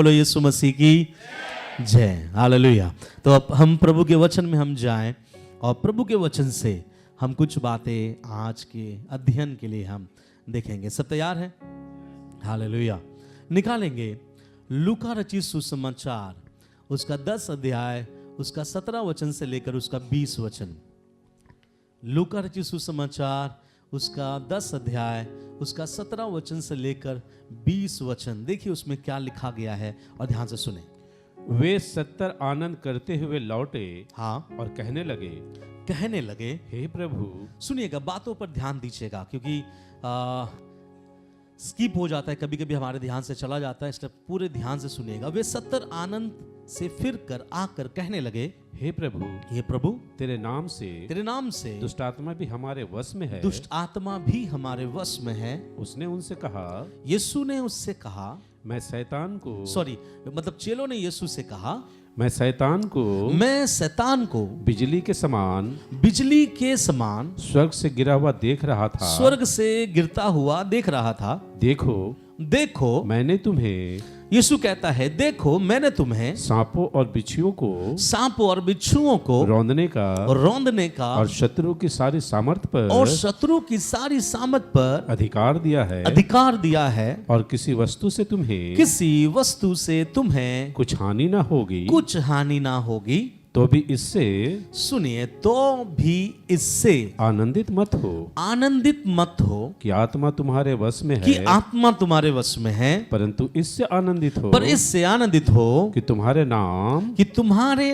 बोलो यीशु मसीह की जय, हालेलुया। तो अब हम प्रभु के वचन में हम जाएं और प्रभु के वचन से हम कुछ बातें आज के अध्ययन के लिए हम देखेंगे। सब तैयार हैं? हालेलुया। निकालेंगे लूका रचित सुसमाचार उसका 10 अध्याय उसका 17 वचन से लेकर उसका 20 वचन। लूका रचित सुसमाचार उसका 10 अध्याय उसका 17 वचन से लेकर 20 वचन। देखिए उसमें क्या लिखा गया है और ध्यान से सुने। वे 70 आनंद करते हुए लौटे, हाँ, और कहने लगे, हे प्रभु। सुनिएगा, बातों पर ध्यान दीजिएगा, क्योंकि स्किप हो जाता है, कभी कभी हमारे ध्यान से चला जाता है, इसलिए पूरे ध्यान से सुनिएगा। वे 70 आनंद से फिर कर आकर कहने लगे, हे प्रभु, तेरे नाम से दुष्ट आत्मा भी हमारे वश में है। दुष्ट आत्मा भी हमारे वश में है। उसने उनसे कहा, यीशु ने उससे कहा, मैं चेलों ने यीशु से कहा, मैं शैतान को बिजली के समान स्वर्ग से गिरा हुआ देख रहा था। स्वर्ग से गिरता हुआ देख रहा था। देखो मैंने तुम्हें, यीशु कहता है, देखो मैंने तुम्हें सांपों और बिच्छुओं को रौंदने का और शत्रु की सारी सामर्थ पर अधिकार दिया है। और किसी वस्तु से तुम्हें कुछ हानि ना होगी। तो भी इससे आनंदित मत हो कि आत्मा तुम्हारे वश में है, परंतु इससे आनंदित हो कि तुम्हारे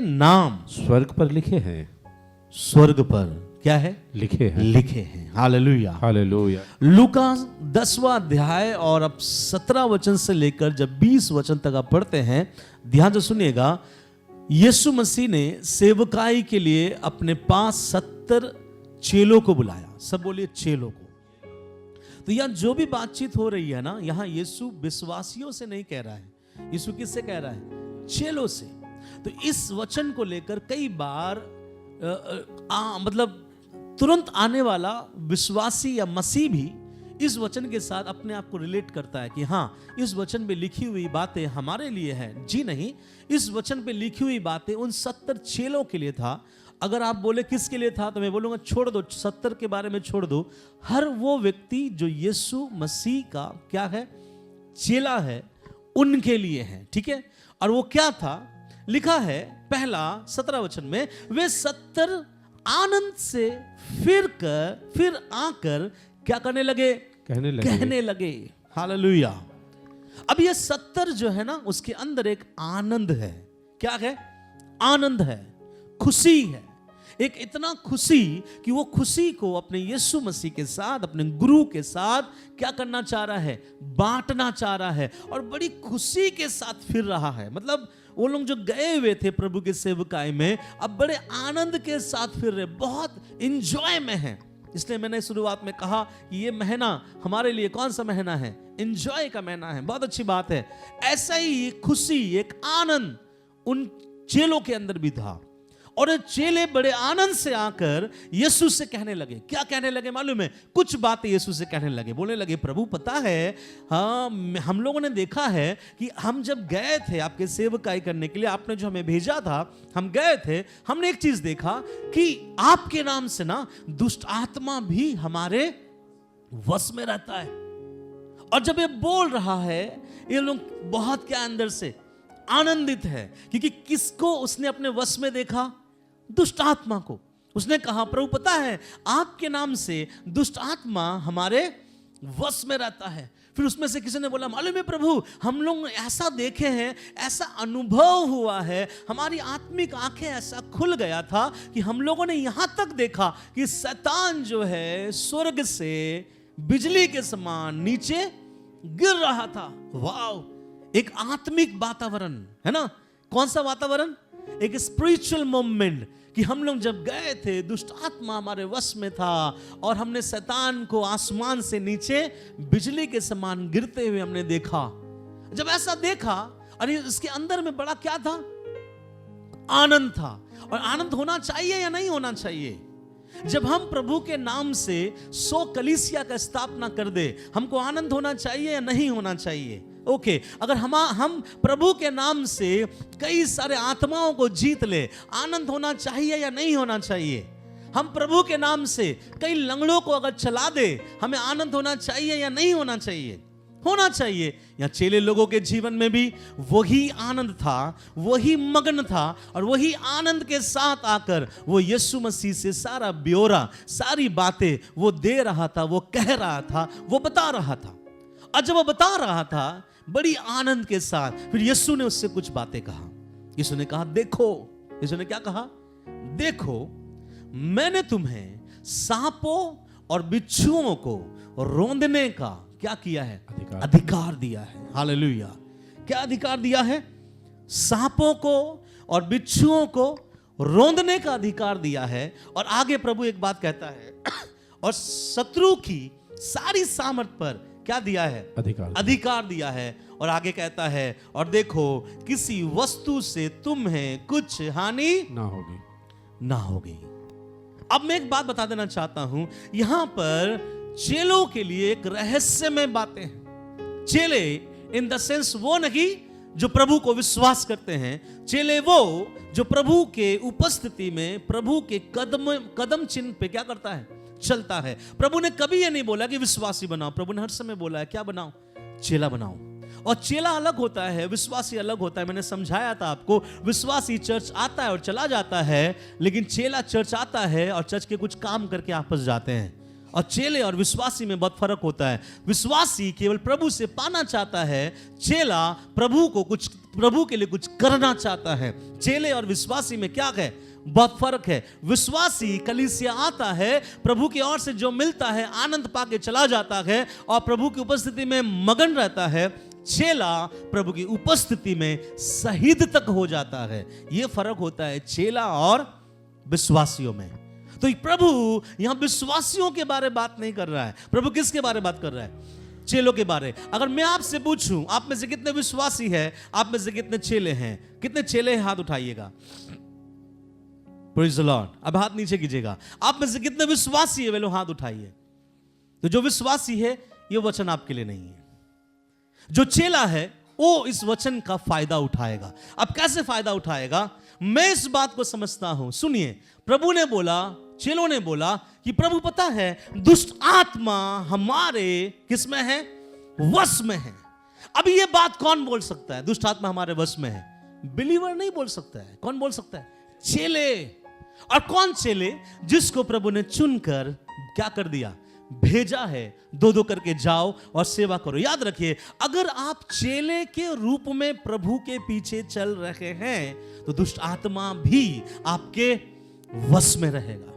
नाम स्वर्ग पर लिखे हैं। स्वर्ग पर क्या है? लिखे हैं। हालेलुया। लूका 10वां अध्याय और अब 17 वचन से लेकर जब 20 वचन तक आप पढ़ते हैं, ध्यान से सुनिएगा। यीशु मसीह ने सेवकाई के लिए अपने पास 70 चेलों को बुलाया। सब बोलिए चेलों को। तो यहां जो भी बातचीत हो रही है ना, यहां यीशु विश्वासियों से नहीं कह रहा है। यीशु किससे कह रहा है? चेलों से। तो इस वचन को लेकर कई बार तुरंत आने वाला विश्वासी या मसीह भी इस वचन के साथ अपने आप को रिलेट करता है कि हाँ, इस वचन में लिखी हुई बातें हमारे लिए हैं। जी नहीं, इस वचन पे लिखी हुई बातें उन 70 चेलों के लिए था। अगर आप बोले किसके लिए था, तो मैं बोलूंगा छोड़ दो, 70 के बारे में छोड़ दो। हर वो व्यक्ति जो यीशु मसीह का क्या है, चेला है, उनके लिए है। ठीक है। और वो क्या था? लिखा है पहला 17 वचन में, वे 70 आनंद से फिर आकर क्या करने लगे? कहने लगे। हालेलुया। अब ये 70 जो है ना, उसके अंदर एक आनंद है। क्या है? आनंद है, खुशी है। एक इतना खुशी कि वो खुशी को अपने यीशु मसीह के साथ, अपने गुरु के साथ क्या करना चाह रहा है? बांटना चाह रहा है। और बड़ी खुशी के साथ फिर रहा है। मतलब वो लोग जो गए हुए थे प्रभु के सेवकाई में, अब बड़े आनंद के साथ फिर रहे, बहुत एंजॉय में है। इसलिए मैंने शुरुआत में कहा कि ये महीना हमारे लिए कौन सा महीना है? एंजॉय का महीना है। बहुत अच्छी बात है। ऐसा ही खुशी, एक आनंद उन चेलों के अंदर भी था। और चेले बड़े आनंद से आकर यीशु से कहने लगे। क्या कहने लगे मालूम है? कुछ बातें यीशु से कहने लगे। बोलने लगे, प्रभु पता है, हाँ, हम लोगों ने देखा है कि हम जब गए थे आपके सेवकाई करने के लिए, आपने जो हमें भेजा था, हम गए थे, हमने एक चीज देखा कि आपके नाम से ना दुष्ट आत्मा भी हमारे वश में रहता है। और जब ये बोल रहा है, ये लोग बहुत क्या अंदर से आनंदित है, क्योंकि किसको उसने अपने वश में देखा? दुष्ट आत्मा को। उसने कहा, प्रभु पता है, आपके नाम से दुष्ट आत्मा हमारे वश में रहता है। फिर उसमें से किसी ने बोला, मालूम है प्रभु, हम लोग ऐसा देखे हैं, ऐसा अनुभव हुआ है, हमारी आत्मिक आंखें ऐसा खुल गया था कि हम लोगों ने यहां तक देखा कि शैतान जो है स्वर्ग से बिजली के समान नीचे गिर रहा था। वाव, एक आत्मिक वातावरण है ना। कौन सा वातावरण? एक स्पिरिचुअल मोमेंट कि हम लोग जब गए थे, दुष्ट आत्मा हमारे वश में था और हमने शैतान को आसमान से नीचे बिजली के समान गिरते हुए हमने देखा। जब ऐसा देखा, अरे इसके अंदर में बड़ा क्या था? आनंद था। और आनंद होना चाहिए या नहीं होना चाहिए? जब हम प्रभु के नाम से 100 कलीसिया का स्थापना कर दे, हमको आनंद होना चाहिए या नहीं होना चाहिए? ओके, अगर हम प्रभु के नाम से कई सारे आत्माओं को जीत ले, आनंद होना चाहिए या नहीं होना चाहिए? हम प्रभु के नाम से कई लंगड़ों को अगर चला दे, हमें आनंद होना चाहिए या नहीं होना चाहिए? होना चाहिए। या चेले लोगों के जीवन में भी वही आनंद था, वही मगन था, और वही आनंद के साथ आकर वो यीशु मसीह से सारा ब्यौरा, सारी बातें वो दे रहा था, वो कह रहा था, वो बता रहा था। और जब वो बता रहा था बड़ी आनंद के साथ, फिर यीशु ने उससे कुछ बातें कहा। यीशु ने कहा देखो, यीशु ने क्या कहा? देखो, मैंने तुम्हें सांपों और बिच्छुओं को रौंदने का क्या किया है? अधिकार दिया है। हालेलुया। क्या अधिकार दिया है? सांपों को और बिच्छुओं को रौंदने का अधिकार दिया है। और आगे प्रभु एक बात कहता है, और शत्रु की सारी सामर्थ पर क्या दिया है? अधिकार दिया है। और आगे कहता है, और देखो, किसी वस्तु से तुम्हें कुछ हानि ना होगी। अब मैं एक बात बता देना चाहता हूं, यहां पर चेलों के लिए एक रहस्यमय बातें हैं। चेले इन द सेंस वो नहीं जो प्रभु को विश्वास करते हैं, चेले वो जो प्रभु के उपस्थिति में प्रभु के कदम चिन्ह पे क्या करता है? चलता है। प्रभु ने कभी ये नहीं बोला कि विश्वासी बनाओ, प्रभु ने हर समय बोला है क्या बनाओ? चेला बनाओ। और चेला अलग होता है, विश्वासी अलग होता है। मैंने समझाया था आपको, विश्वासी चर्च आता है और चला जाता है, लेकिन चेला चर्च आता है और चर्च के कुछ काम करके वापस जाते हैं। और चेले और विश्वासी में बहुत फर्क होता है। विश्वासी केवल प्रभु से पाना चाहता है, चेला प्रभु के लिए कुछ करना चाहता है। चेले और विश्वासी में क्या है? बहुत फर्क है। विश्वासी कलीसिया आता है, प्रभु की ओर से जो मिलता है आनंद पाके चला जाता है और प्रभु की उपस्थिति में मगन रहता है। चेला प्रभु की उपस्थिति में शहीद तक हो जाता है। यह फर्क होता है चेला और विश्वासियों में। तो प्रभु यहां विश्वासियों के बारे में बात नहीं कर रहा है। प्रभु किसके बारे में बात कर रहा है? चेलों के बारे। अगर मैं आपसे पूछूं, आप में से कितने विश्वासी हैं, आप में से कितने चेले हैं? कितने चेले हैं? हाथ उठाइएगा। Praise the Lord. अब हाथ नीचे कीजिएगा। आप में से कितने विश्वासी है? वे लोग हाथ उठाइए। तो जो विश्वासी है, यह वचन आपके लिए नहीं है। जो चेला है वो इस वचन का फायदा उठाएगा। अब कैसे फायदा उठाएगा? मैं इस बात को समझता हूं। सुनिए, प्रभु ने बोला, चेलों ने बोला कि प्रभु पता है दुष्ट आत्मा हमारे किस में है? वश में है। अब ये बात कौन बोल सकता है? दुष्ट आत्मा हमारे वश में है। बिलीवर नहीं बोल सकता है। कौन बोल सकता है? चेले। और कौन चेले? जिसको प्रभु ने चुनकर क्या कर दिया? भेजा है। दो दो करके जाओ और सेवा करो। याद रखिए, अगर आप चेले के रूप में प्रभु के पीछे चल रहे हैं तो दुष्ट आत्मा भी आपके वश में रहेगा।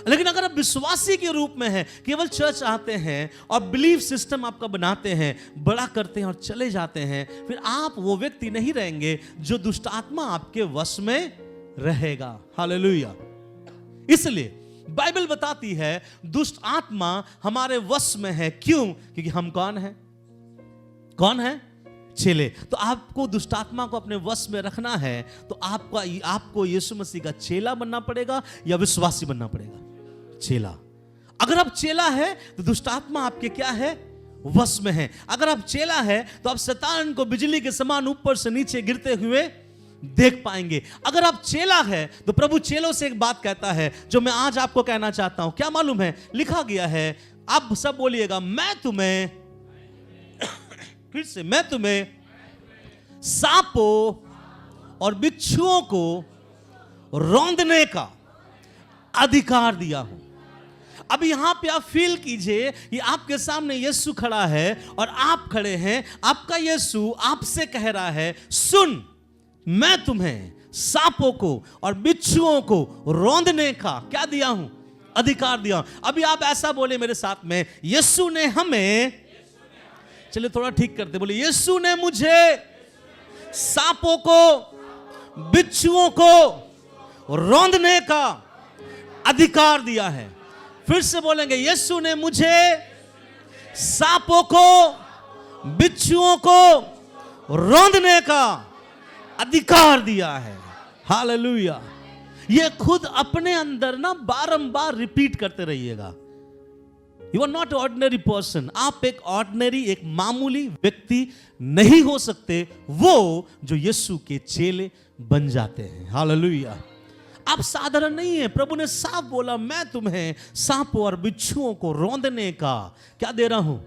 लेकिन अगर आप विश्वासी के रूप में हैं, केवल चर्च आते हैं और बिलीफ सिस्टम आपका बनाते हैं, बड़ा करते हैं और चले जाते हैं, फिर आप वो व्यक्ति नहीं रहेंगे जो दुष्ट आत्मा आपके वश में रहेगा। हालेलुया। इसलिए बाइबल बताती है दुष्ट आत्मा हमारे वश में है। क्यों? क्योंकि हम कौन है? कौन है? चेले। तो आपको दुष्ट आत्मा को अपने वश में रखना है तो आपको यीशु मसीह का चेला बनना पड़ेगा या विश्वासी बनना पड़ेगा? चेला। अगर आप चेला है तो दुष्ट आत्मा आपके क्या है? वश में है। अगर आप चेला है तो आप शैतान को बिजली के समान ऊपर से नीचे गिरते हुए देख पाएंगे। अगर आप चेला है तो प्रभु चेलों से एक बात कहता है जो मैं आज आपको कहना चाहता हूं। क्या मालूम है? लिखा गया है, आप सब बोलिएगा, मैं तुम्हें फिर से, मैं तुम्हें सांपों और बिच्छुओं को रौंदने का अधिकार दिया हूं। अब यहां पे आप फील कीजिए कि आपके सामने यीशु खड़ा है और आप खड़े हैं। आपका यीशु आपसे कह रहा है, सुन, मैं तुम्हें सांपों को और बिच्छुओं को रौंदने का क्या दिया हूं? अधिकार दिया हूं। अभी आप ऐसा बोले मेरे साथ में, यीशु ने हमें, चलिए थोड़ा ठीक करते, बोले यीशु ने मुझे सांपों को, बिच्छुओं को रौंदने का अधिकार दिया है। फिर से बोलेंगे, यीशु ने मुझे सांपों को, बिच्छुओं को रौंदने का अधिकार दिया है। हालेलुया। ये खुद अपने अंदर ना बारंबार रिपीट करते रहिएगा। You are not ordinary person. आप एक ऑर्डिनरी, एक मामूली व्यक्ति नहीं हो सकते वो जो यीशु के चेले बन जाते हैं। हालेलुया। आप साधारण नहीं है। प्रभु ने साफ बोला, मैं तुम्हें सांपों और बिच्छुओं को रौंदने का क्या दे रहा हूं।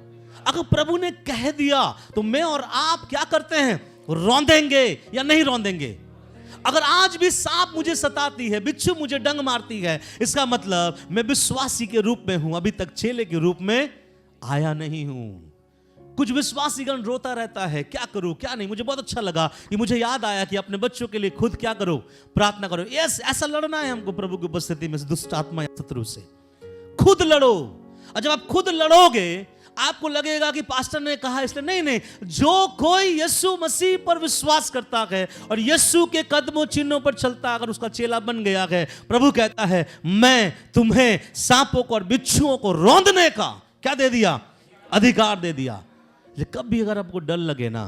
अगर प्रभु ने कह दिया तो मैं और आप क्या करते हैं, रौंदेंगे या नहीं रौंदेंगे। अगर आज भी सांप मुझे सताती है, बिच्छू मुझे डंग मारती है, इसका मतलब मैं विश्वासी के रूप में हूं, अभी तक चेले के रूप में आया नहीं हूं। कुछ विश्वासीगण रोता रहता है, क्या करूं क्या नहीं। मुझे बहुत अच्छा लगा कि मुझे याद आया कि अपने बच्चों के लिए खुद क्या करो, प्रार्थना करो। यस, ऐसा लड़ना है हमको प्रभु की उपस्थिति में दुष्ट आत्मा या शत्रु से। खुद लड़ो। और जब आप खुद लड़ोगे आपको लगेगा कि पास्टर ने कहा इसलिए नहीं। जो कोई यीशु मसीह पर विश्वास करता है और यीशु के कदमों चिन्हों पर चलता, अगर उसका चेला बन गया है, प्रभु कहता है मैं तुम्हें सांपों को और बिच्छुओं को रौंदने का क्या दे दिया, अधिकार दे दिया। कभी अगर आपको डर लगे ना,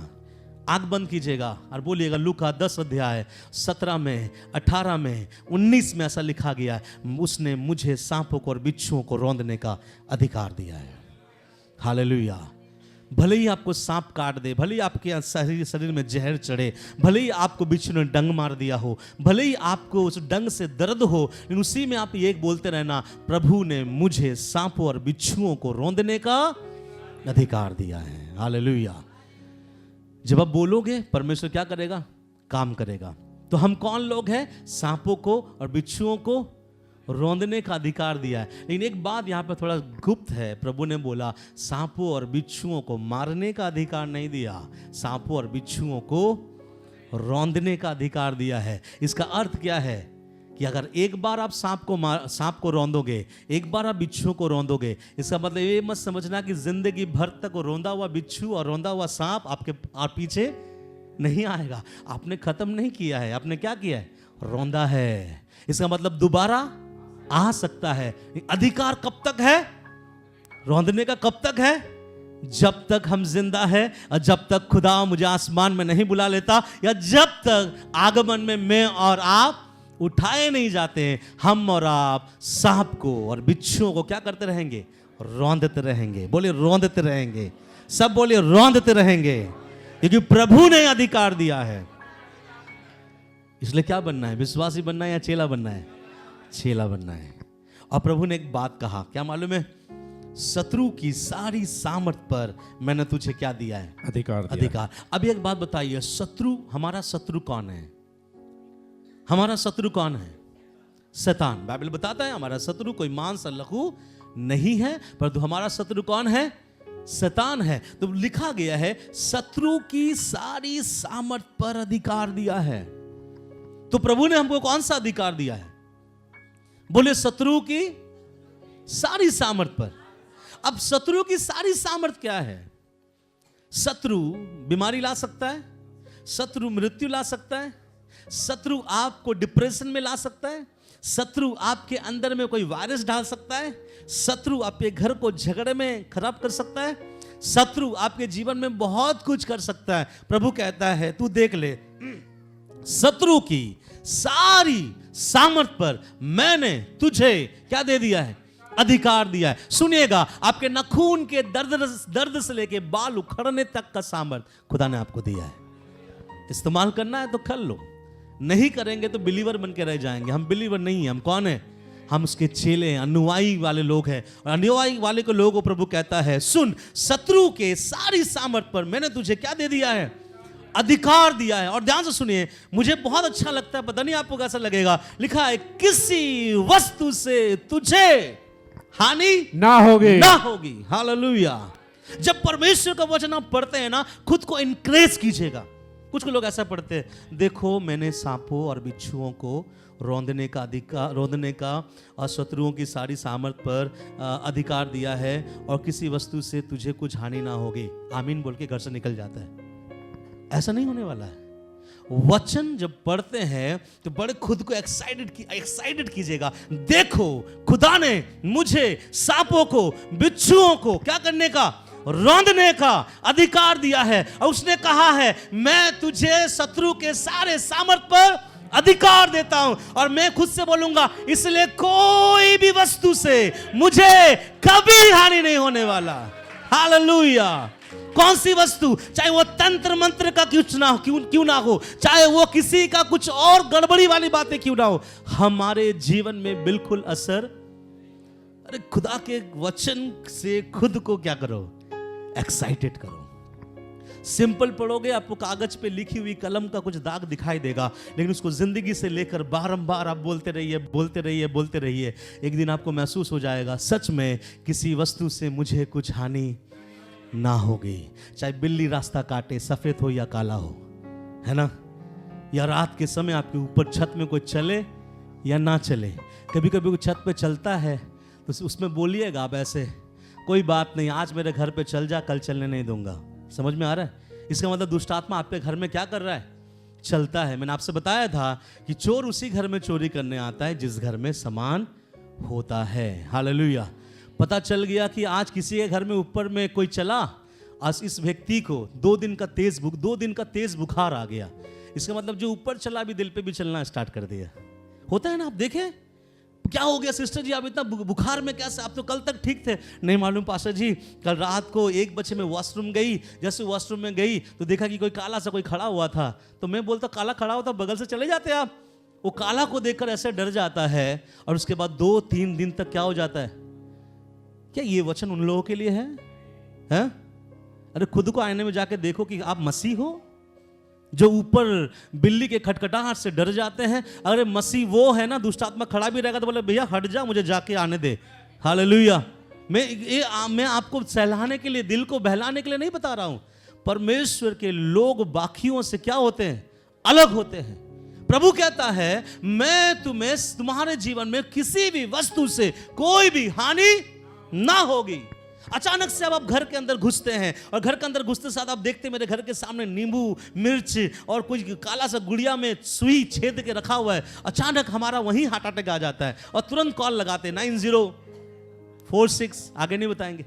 आंख बंद कीजिएगा और बोलिएगा, लूका 10 अध्याय 17 में, 18 में, 19 में ऐसा लिखा गया है, उसने मुझे सांपों को और बिच्छुओं को रौंदने का अधिकार दिया है। हालेलुया। भले ही आपको सांप काट दे, भले ही आपके शरीर में जहर चढ़े, भले ही आपको बिच्छू ने डंग मार दिया हो, भले ही आपको उस डंग से दर्द हो, लेकिन उसी में आप ये बोलते रहना, प्रभु ने मुझे सांपों और बिच्छुओं को रौंदने का अधिकार दिया है। हालेलुया। जब आप बोलोगे परमेश्वर क्या करेगा, काम करेगा। तो हम कौन लोग हैं, सांपों को और बिच्छुओं को रौंदने का अधिकार दिया है। लेकिन एक बात यहां पर थोड़ा गुप्त है। प्रभु ने बोला सांपों और बिच्छुओं को मारने का अधिकार नहीं दिया, सांपों और बिच्छुओं को रौंदने का अधिकार दिया है। इसका अर्थ क्या है कि अगर एक बार आप सांप को रौंदोगे, एक बार आप बिच्छुओं को रौंदोगे, इसका मतलब ये मत समझना कि जिंदगी भर तक रौंदा हुआ बिच्छू और रौंदा हुआ सांप आपके पीछे नहीं आएगा। आपने खत्म नहीं किया है, आपने क्या किया है, रौंदा है। इसका मतलब दोबारा आ सकता है। अधिकार कब तक है, रौंदने का कब तक है, जब तक हम जिंदा है और जब तक खुदा मुझे आसमान में नहीं बुला लेता, या जब तक आगमन में मैं और आप उठाए नहीं जाते हैं। हम और आप सांप को और बिच्छुओं को क्या करते रहेंगे, रौंदते रहेंगे। बोले रौंदते रहेंगे, सब बोले रौंदते रहेंगे, क्योंकि प्रभु ने अधिकार दिया है। इसलिए क्या बनना है, विश्वासी बनना है या चेला बनना है, चेला बनना है। और प्रभु ने एक बात कहा, क्या मालूम है, शत्रु की सारी सामर्थ पर मैंने तुझे क्या दिया है, अधिकार। अब एक बात बताइए, शत्रु, हमारा शत्रु कौन है, हमारा शत्रु कौन है, शैतान। बाइबल बताता है हमारा शत्रु कोई मांस और लहू नहीं है, परंतु हमारा शत्रु कौन है, शैतान है। तो लिखा गया है शत्रु की सारी सामर्थ पर अधिकार दिया है। तो प्रभु ने हमको कौन सा अधिकार दिया है, बोले शत्रु की सारी सामर्थ पर। अब शत्रु की सारी सामर्थ क्या है, शत्रु बीमारी ला सकता है, शत्रु मृत्यु ला सकता है, शत्रु आपको डिप्रेशन में ला सकता है, शत्रु आपके अंदर में कोई वायरस डाल सकता है, शत्रु आपके घर को झगड़े में खराब कर सकता है, शत्रु आपके जीवन में बहुत कुछ कर सकता है। प्रभु कहता है तू देख ले, शत्रु की सारी सामर्थ पर मैंने तुझे क्या दे दिया है, अधिकार दिया है। सुनिएगा, आपके नाखून के दर्द से लेके बाल उखड़ने तक का सामर्थ खुदा ने आपको दिया है। इस्तेमाल करना है तो कर लो, नहीं करेंगे तो बिलीवर बन के रह जाएंगे। हम बिलीवर नहीं है, हम कौन है, हम उसके चेले हैं, अनुयायी वाले लोग हैं। और अनुयायी वाले को लोगों को प्रभु कहता है सुन, शत्रु के सारी सामर्थ पर मैंने तुझे क्या दे दिया है, अधिकार दिया है। और ध्यान से सुनिए, मुझे बहुत अच्छा लगता है, पता नहीं आपको कैसा लगेगा, लिखा है किसी वस्तु से तुझे हानि ना होगी। हालेलुया। जब परमेश्वर का वचन आप पढ़ते हैं ना, खुद को इनक्रेज कीजिएगा। कुछ लोग ऐसा पढ़ते हैं, देखो मैंने सांपों और बिच्छुओं को रौंदने का और शत्रुओं की सारी सामर्थ पर अधिकार दिया है, और किसी वस्तु से तुझे कुछ हानि ना होगी। आमीन बोल के घर से निकल जाता है। ऐसा नहीं होने वाला है। वचन जब पढ़ते हैं तो बड़े खुद को एक्साइटेड कीजिएगा। देखो खुदा ने मुझे सांपों को बिच्छुओं को क्या करने का, रौंदने का अधिकार दिया है। और उसने कहा है मैं तुझे शत्रु के सारे सामर्थ पर अधिकार देता हूं। और मैं खुद से बोलूंगा, इसलिए कोई भी वस्तु से मुझे कभी हानि नहीं होने वाला। हालेलुया। कौन सी वस्तु, चाहे वो तंत्र मंत्र का क्यों ना हो, चाहे वो किसी का कुछ और गड़बड़ी वाली बातें क्यों ना हो, हमारे जीवन में बिल्कुल असर। अरे खुदा के वचन से खुद को क्या करो, एक्साइटेड करो। सिंपल पढ़ोगे, आपको कागज पे लिखी हुई कलम का कुछ दाग दिखाई देगा, लेकिन उसको जिंदगी से लेकर बारंबार आप बोलते रहिए, बोलते रहिए, बोलते रहिए। एक दिन आपको महसूस हो जाएगा, सच में किसी वस्तु से मुझे कुछ हानि ना होगी। चाहे बिल्ली रास्ता काटे, सफेद हो या काला हो, है ना, या रात के समय आपके ऊपर छत में कोई चले या ना चले। कभी कभी कोई छत पे चलता है तो उसमें बोलिएगा आप ऐसे, कोई बात नहीं, आज मेरे घर पे चल जा, कल चलने नहीं दूंगा। समझ में आ रहा है? इसका मतलब दुष्ट आत्मा आपके घर में क्या कर रहा है, चलता है। मैंने आपसे बताया था कि चोर उसी घर में चोरी करने आता है जिस घर में सामान होता है। हालेलुया। पता चल गया कि आज किसी के घर में ऊपर में कोई चला, आज इस व्यक्ति को 2 दिन का तेज बुखार आ गया। इसका मतलब जो ऊपर चला भी दिल पे भी चलना स्टार्ट कर दिया। होता है ना, आप देखें क्या हो गया सिस्टर जी, आप इतना बुखार में कैसे, आप तो कल तक ठीक थे। नहीं मालूम पास्टर जी, कल रात को 1 बजे में वॉशरूम गई, जैसे वॉशरूम में गई तो देखा कि कोई काला सा कोई खड़ा हुआ था। तो मैं बोलता, काला खड़ा होता बगल से चले जाते आप। वो काला को देखकर ऐसे डर जाता है और उसके बाद 2-3 दिन तक क्या हो जाता है। क्या ये वचन उन लोगों के लिए है? अरे खुद को आईने में जाके देखो कि आप मसीह हो, जो ऊपर बिल्ली के खटखटाहट से डर जाते हैं। अगर मसीह वो है ना, दुष्ट आत्मा खड़ा भी रहेगा तो बोले भैया हट जा, मुझे जाके आने दे। हालेलुया। मैं आपको सहलाने के लिए, दिल को बहलाने के लिए नहीं बता रहा हूं। परमेश्वर के लोग बाकियों से क्या होते हैं, अलग होते हैं। प्रभु कहता है, मैं तुम्हारे जीवन में किसी भी वस्तु से कोई भी हानि ना होगी। अचानक से अब आप घर के अंदर घुसते हैं और घर के अंदर घुसते साथ आप देखते हैं मेरे घर के सामने नींबू, मिर्च और कुछ काला सा गुड़िया में सुई छेद के रखा हुआ है। अचानक हमारा वहीं हार्ट अटैक आ जाता है और तुरंत कॉल लगाते हैं 9046, आगे नहीं बताएंगे।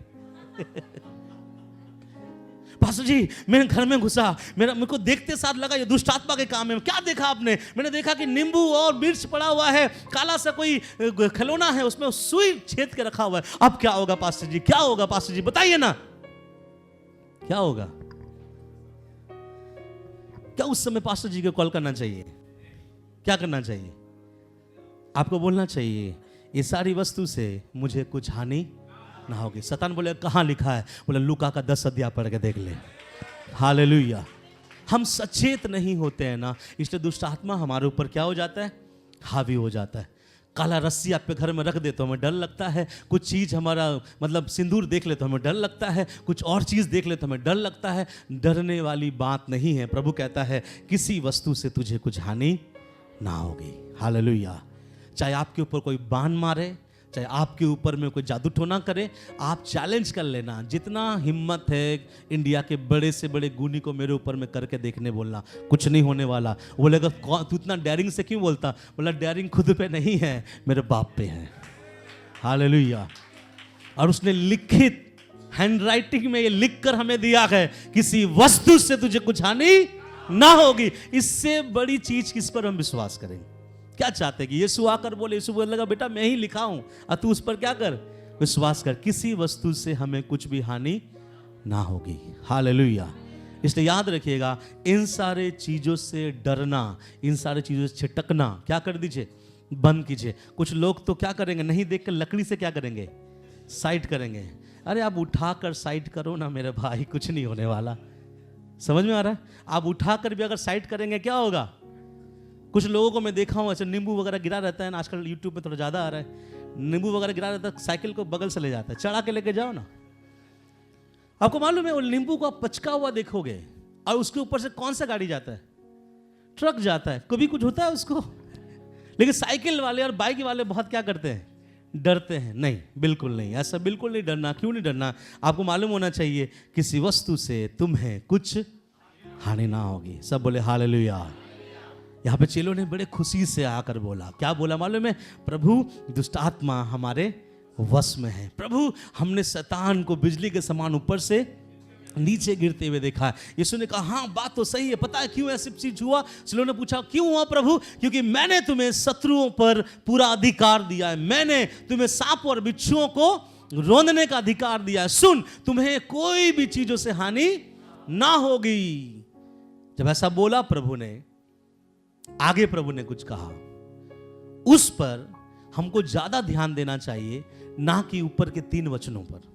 पास्टर जी मेरे घर में घुसा, मेरे को देखते साथ लगा ये दुष्ट आत्मा के काम है। क्या देखा आपने? मैंने देखा कि नींबू और मिर्च पड़ा हुआ है, काला सा कोई खिलौना है, उसमें सुई छेद के रखा हुआ है। अब क्या होगा पास्टर जी, क्या होगा पास्टर जी, बताइए ना क्या होगा? क्या उस समय पास्टर जी को कॉल करना चाहिए? क्या करना चाहिए? आपको बोलना चाहिए, ये सारी वस्तु से मुझे कुछ हानि ना होगी। शैतान बोले कहां लिखा है? बोले लूका का 10 अध्याय पढ़ के देख ले। हालेलुया। हम सचेत नहीं होते हैं ना, इसलिए दुष्ट आत्मा हमारे ऊपर क्या हो जाता है, हावी हो जाता है। काला रस्सी आपके घर में रख दे तो हमें डर लगता है, कुछ चीज हमारा मतलब सिंदूर देख ले तो हमें डर लगता है, कुछ और चीज देख ले तो हमें डर लगता है। डरने वाली बात नहीं है। प्रभु कहता है किसी वस्तु से तुझे कुछ हानि ना होगी। हालेलुया। चाहे आपके ऊपर कोई बाण मारे, चाहे आपके ऊपर में कोई जादू टोना करे, आप चैलेंज कर लेना। जितना हिम्मत है इंडिया के बड़े से बड़े गुनी को मेरे ऊपर में करके देखने बोलना, कुछ नहीं होने वाला। बोलेगा तू इतना डेयरिंग से क्यों बोलता? बोला डेयरिंग खुद पे नहीं है, मेरे बाप पे है। हालेलुया। और उसने लिखित हैंडराइटिंग में ये लिख कर हमें दिया है, किसी वस्तु से तुझे कुछ हानि ना होगी। इससे बड़ी चीज किस पर हम विश्वास करेंगे? क्या चाहते कि यीशु आकर बोले, यीशु बोलने लगा बेटा मैं ही लिखा हूं और तू उस पर क्या कर, विश्वास कर। किसी वस्तु से हमें कुछ भी हानि ना होगी। हालेलुया। इसलिए याद रखिएगा, इन सारे चीजों से डरना, इन सारे चीजों से छिटकना क्या कर दीजिए, बंद कीजिए। कुछ लोग तो क्या करेंगे, नहीं देखकर लकड़ी से क्या करेंगे, साइड करेंगे। अरे आप उठाकर साइड करो ना मेरे भाई, कुछ नहीं होने वाला। समझ में आ रहा है? आप उठाकर भी अगर साइड करेंगे क्या होगा? कुछ लोगों को मैं देखा हूँ ऐसे नींबू वगैरह गिरा रहता है ना, आजकल यूट्यूब में थोड़ा ज़्यादा आ रहा है, नींबू वगैरह गिरा रहता है, साइकिल को बगल से ले जाता है, चढ़ा के लेके जाओ ना। आपको मालूम है वो नींबू को आप पचका हुआ देखोगे और उसके ऊपर से कौन सा गाड़ी जाता है, ट्रक जाता है, कभी कुछ होता है उसको। लेकिन साइकिल वाले और बाइक वाले बहुत क्या करते हैं, डरते हैं। नहीं, बिल्कुल नहीं, ऐसा बिल्कुल नहीं डरना। क्यों नहीं डरना? आपको मालूम होना चाहिए किसी वस्तु से तुम्हें कुछ हानि ना होगी। सब बोले हालेलुया। यहाँ पे चेलों ने बड़े खुशी से आकर बोला, क्या बोला मालूम है? प्रभु दुष्ट आत्मा हमारे वश में है। प्रभु हमने शैतान को बिजली के समान ऊपर से नीचे गिरते हुए देखा है। यीशु ने कहा हाँ बात तो सही है, पता है क्यों ऐसी चीज हुआ? सिलोन ने पूछा क्यों हुआ प्रभु? क्योंकि मैंने तुम्हें शत्रुओं पर पूरा अधिकार दिया है, मैंने तुम्हें सांप और बिच्छुओं को रौंदने का अधिकार दिया है। सुन, तुम्हें कोई भी चीजों से हानि ना होगी। जब ऐसा बोला प्रभु ने, आगे प्रभु ने कुछ कहा, उस पर हमको ज्यादा ध्यान देना चाहिए ना कि ऊपर के 3 वचनों पर।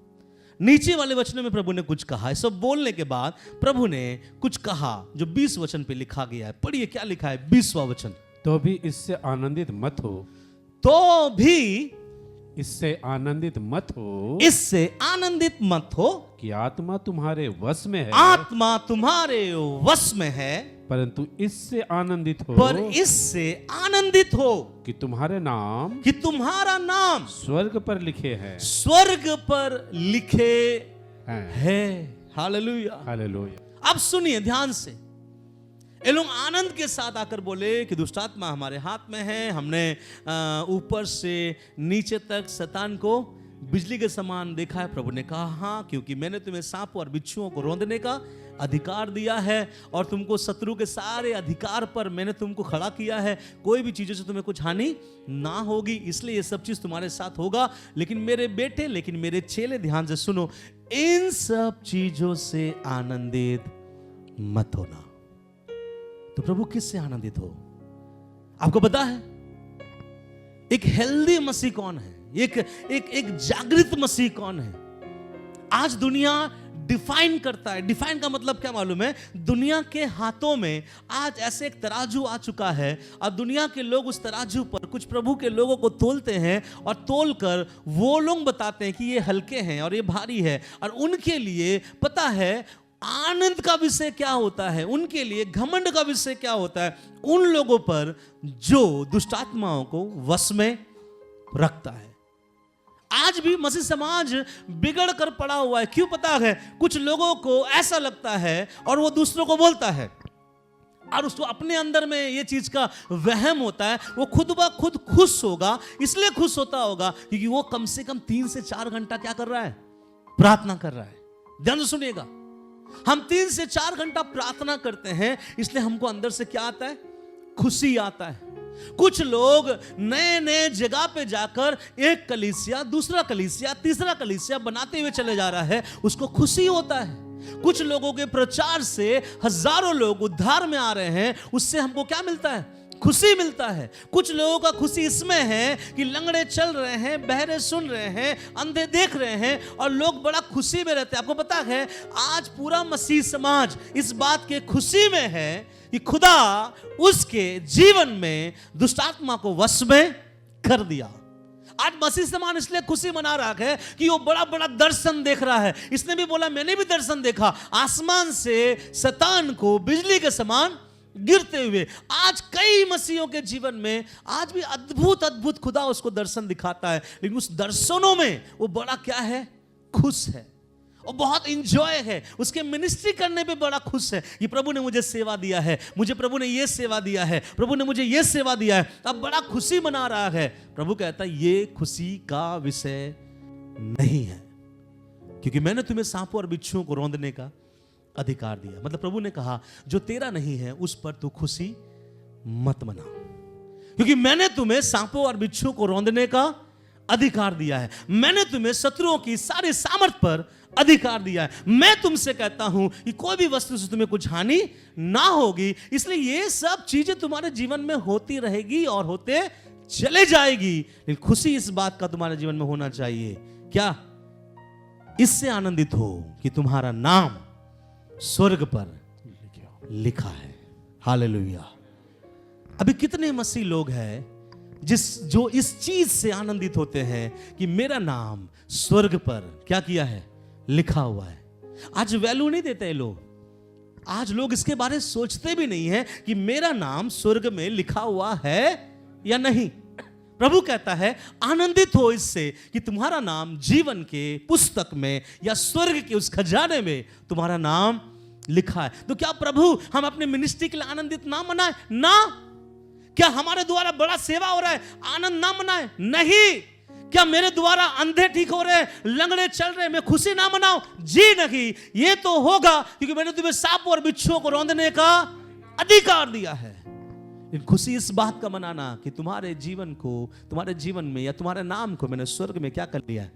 नीचे वाले वचनों में प्रभु ने कुछ कहा है। सब बोलने के बाद प्रभु ने कुछ कहा जो 20 वचन पे लिखा गया है। पढ़िए क्या लिखा है, 20वां वचन। तो भी इससे आनंदित मत हो, तो भी इससे आनंदित मत हो, इससे आनंदित मत हो कि आत्मा तुम्हारे वश में है, आत्मा तुम्हारे वश में है, परंतु इससे आनंदित हो, पर इससे आनंदित हो कि तुम्हारे नाम, कि तुम्हारा नाम स्वर्ग पर लिखे हैं, स्वर्ग पर लिखे हैं। Hallelujah, hallelujah. अब सुनिए ध्यान से। ये लोग आनंद के साथ आकर बोले कि दुष्टात्मा हमारे हाथ में है, हमने ऊपर से नीचे तक शैतान को बिजली के समान देखा है। प्रभु ने कहा हाँ, क्योंकि मैंने तुम्हें सांप और बिच्छुओं को रौंदने का अधिकार दिया है और तुमको शत्रु के सारे अधिकार पर मैंने तुमको खड़ा किया है। कोई भी चीजों से तुम्हें कुछ हानि ना होगी, इसलिए ये सब चीज तुम्हारे साथ होगा। लेकिन मेरे बेटे, लेकिन मेरे चेले, ध्यान से सुनो, इन सब चीजों से आनंदित मत होना। तो प्रभु किससे आनंदित हो? आपको पता है एक हेल्दी मसीह कौन है? एक जागृत मसीह कौन है? आज दुनिया डिफाइन करता है। डिफाइन का मतलब क्या मालूम है? दुनिया के हाथों में आज ऐसे एक तराजू आ चुका है और दुनिया के लोग उस तराजू पर कुछ प्रभु के लोगों को तोलते हैं और तोलकर वो लोग बताते हैं कि ये हल्के हैं और ये भारी है। और उनके लिए पता है आनंद का विषय क्या होता है, उनके लिए घमंड का विषय क्या होता है, उन लोगों पर जो दुष्टात्माओं को वश में रखता है। आज भी मसीह समाज बिगड़ कर पड़ा हुआ है। क्यों पता है? कुछ लोगों को ऐसा लगता है और वो दूसरों को बोलता है और उसको अपने अंदर में ये चीज का वहम होता है, वो खुद ब खुद खुश होगा। इसलिए खुश होता होगा क्योंकि वो कम से कम 3 से 4 घंटा क्या कर रहा है? प्रार्थना कर रहा है। ध्यान से सुनिएगा, हम 3 से 4 घंटा प्रार्थना करते हैं, इसलिए हमको अंदर से क्या आता है? खुशी आता है। कुछ लोग नए नए जगह पे जाकर एक कलीसिया, दूसरा कलीसिया, तीसरा कलीसिया बनाते हुए चले जा रहा है, उसको खुशी होता है। कुछ लोगों के प्रचार से हजारों लोग उद्धार में आ रहे हैं, उससे हमको क्या मिलता है? खुशी मिलता है। कुछ लोगों का खुशी इसमें है कि लंगड़े चल रहे हैं, बहरे सुन रहे हैं, अंधे देख रहे हैं और लोग बड़ा खुशी में रहते हैं। आपको पता है आज पूरा मसीह समाज इस बात के खुशी में है कि खुदा उसके जीवन में दुष्टात्मा को वश में कर दिया। आज मसीह समाज इसलिए खुशी मना रहा है कि वो बड़ा बड़ा दर्शन देख रहा है। इसने भी बोला मैंने भी दर्शन देखा, आसमान से शैतान को बिजली के समान गिरते हुए। आज कई मसीहों के जीवन में आज भी अद्भुत अद्भुत खुदा उसको दर्शन दिखाता है, लेकिन उस दर्शनों में वो बड़ा क्या है? खुश है और बहुत इंजॉय है। उसके मिनिस्ट्री करने पे बड़ा खुश है कि प्रभु ने मुझे सेवा दिया है, मुझे प्रभु ने ये सेवा दिया है, प्रभु ने मुझे ये सेवा दिया है, अब बड़ा खुशी मना रहा है। प्रभु कहता है ये खुशी का विषय नहीं है, क्योंकि मैंने तुम्हें सांपों और बिच्छुओं को रौंदने का अधिकार दिया। मतलब प्रभु ने कहा जो तेरा नहीं है उस पर तू खुशी मत मना, क्योंकि मैंने तुम्हें सांपों और बिच्छुओं को रौंदने का अधिकार दिया है। मैंने तुम्हें शत्रुओं की सारे सामर्थ पर अधिकार दिया है। मैं तुमसे कहता हूं कि कोई भी वस्तु से तुम्हें कुछ हानि ना होगी। इसलिए ये सब चीजें तुम्हारे जीवन में होती रहेगी और होते चले जाएगी, लेकिन खुशी इस बात का तुम्हारे जीवन में होना चाहिए क्या? इससे आनंदित हो कि तुम्हारा नाम स्वर्ग पर लिखा है। हालेलुया। अभी कितने मसीह लोग हैं जो इस चीज से आनंदित होते हैं कि मेरा नाम स्वर्ग पर क्या किया है? लिखा हुआ है। आज वैल्यू नहीं देते लोग। आज लोग इसके बारे में सोचते भी नहीं है कि मेरा नाम स्वर्ग में लिखा हुआ है या नहीं। प्रभु कहता है आनंदित हो इससे कि तुम्हारा नाम जीवन के पुस्तक में या स्वर्ग के उस खजाने में तुम्हारा नाम लिखा है। तो क्या प्रभु हम अपने मिनिस्ट्री के लिए आनंदित ना मनाए? ना। क्या हमारे द्वारा बड़ा सेवा हो रहा है आनंद ना मनाए? नहीं। क्या मेरे द्वारा अंधे ठीक हो रहे, लंगड़े चल रहे, मैं खुशी ना मनाऊं? जी नहीं, ये तो होगा क्योंकि मैंने तुम्हें सांपों और बिच्छुओं को रौंदने का अधिकार दिया है। लेकिन खुशी इस बात का मनाना कि तुम्हारे जीवन को, तुम्हारे जीवन में या तुम्हारे नाम को मैंने स्वर्ग में क्या कर लिया है,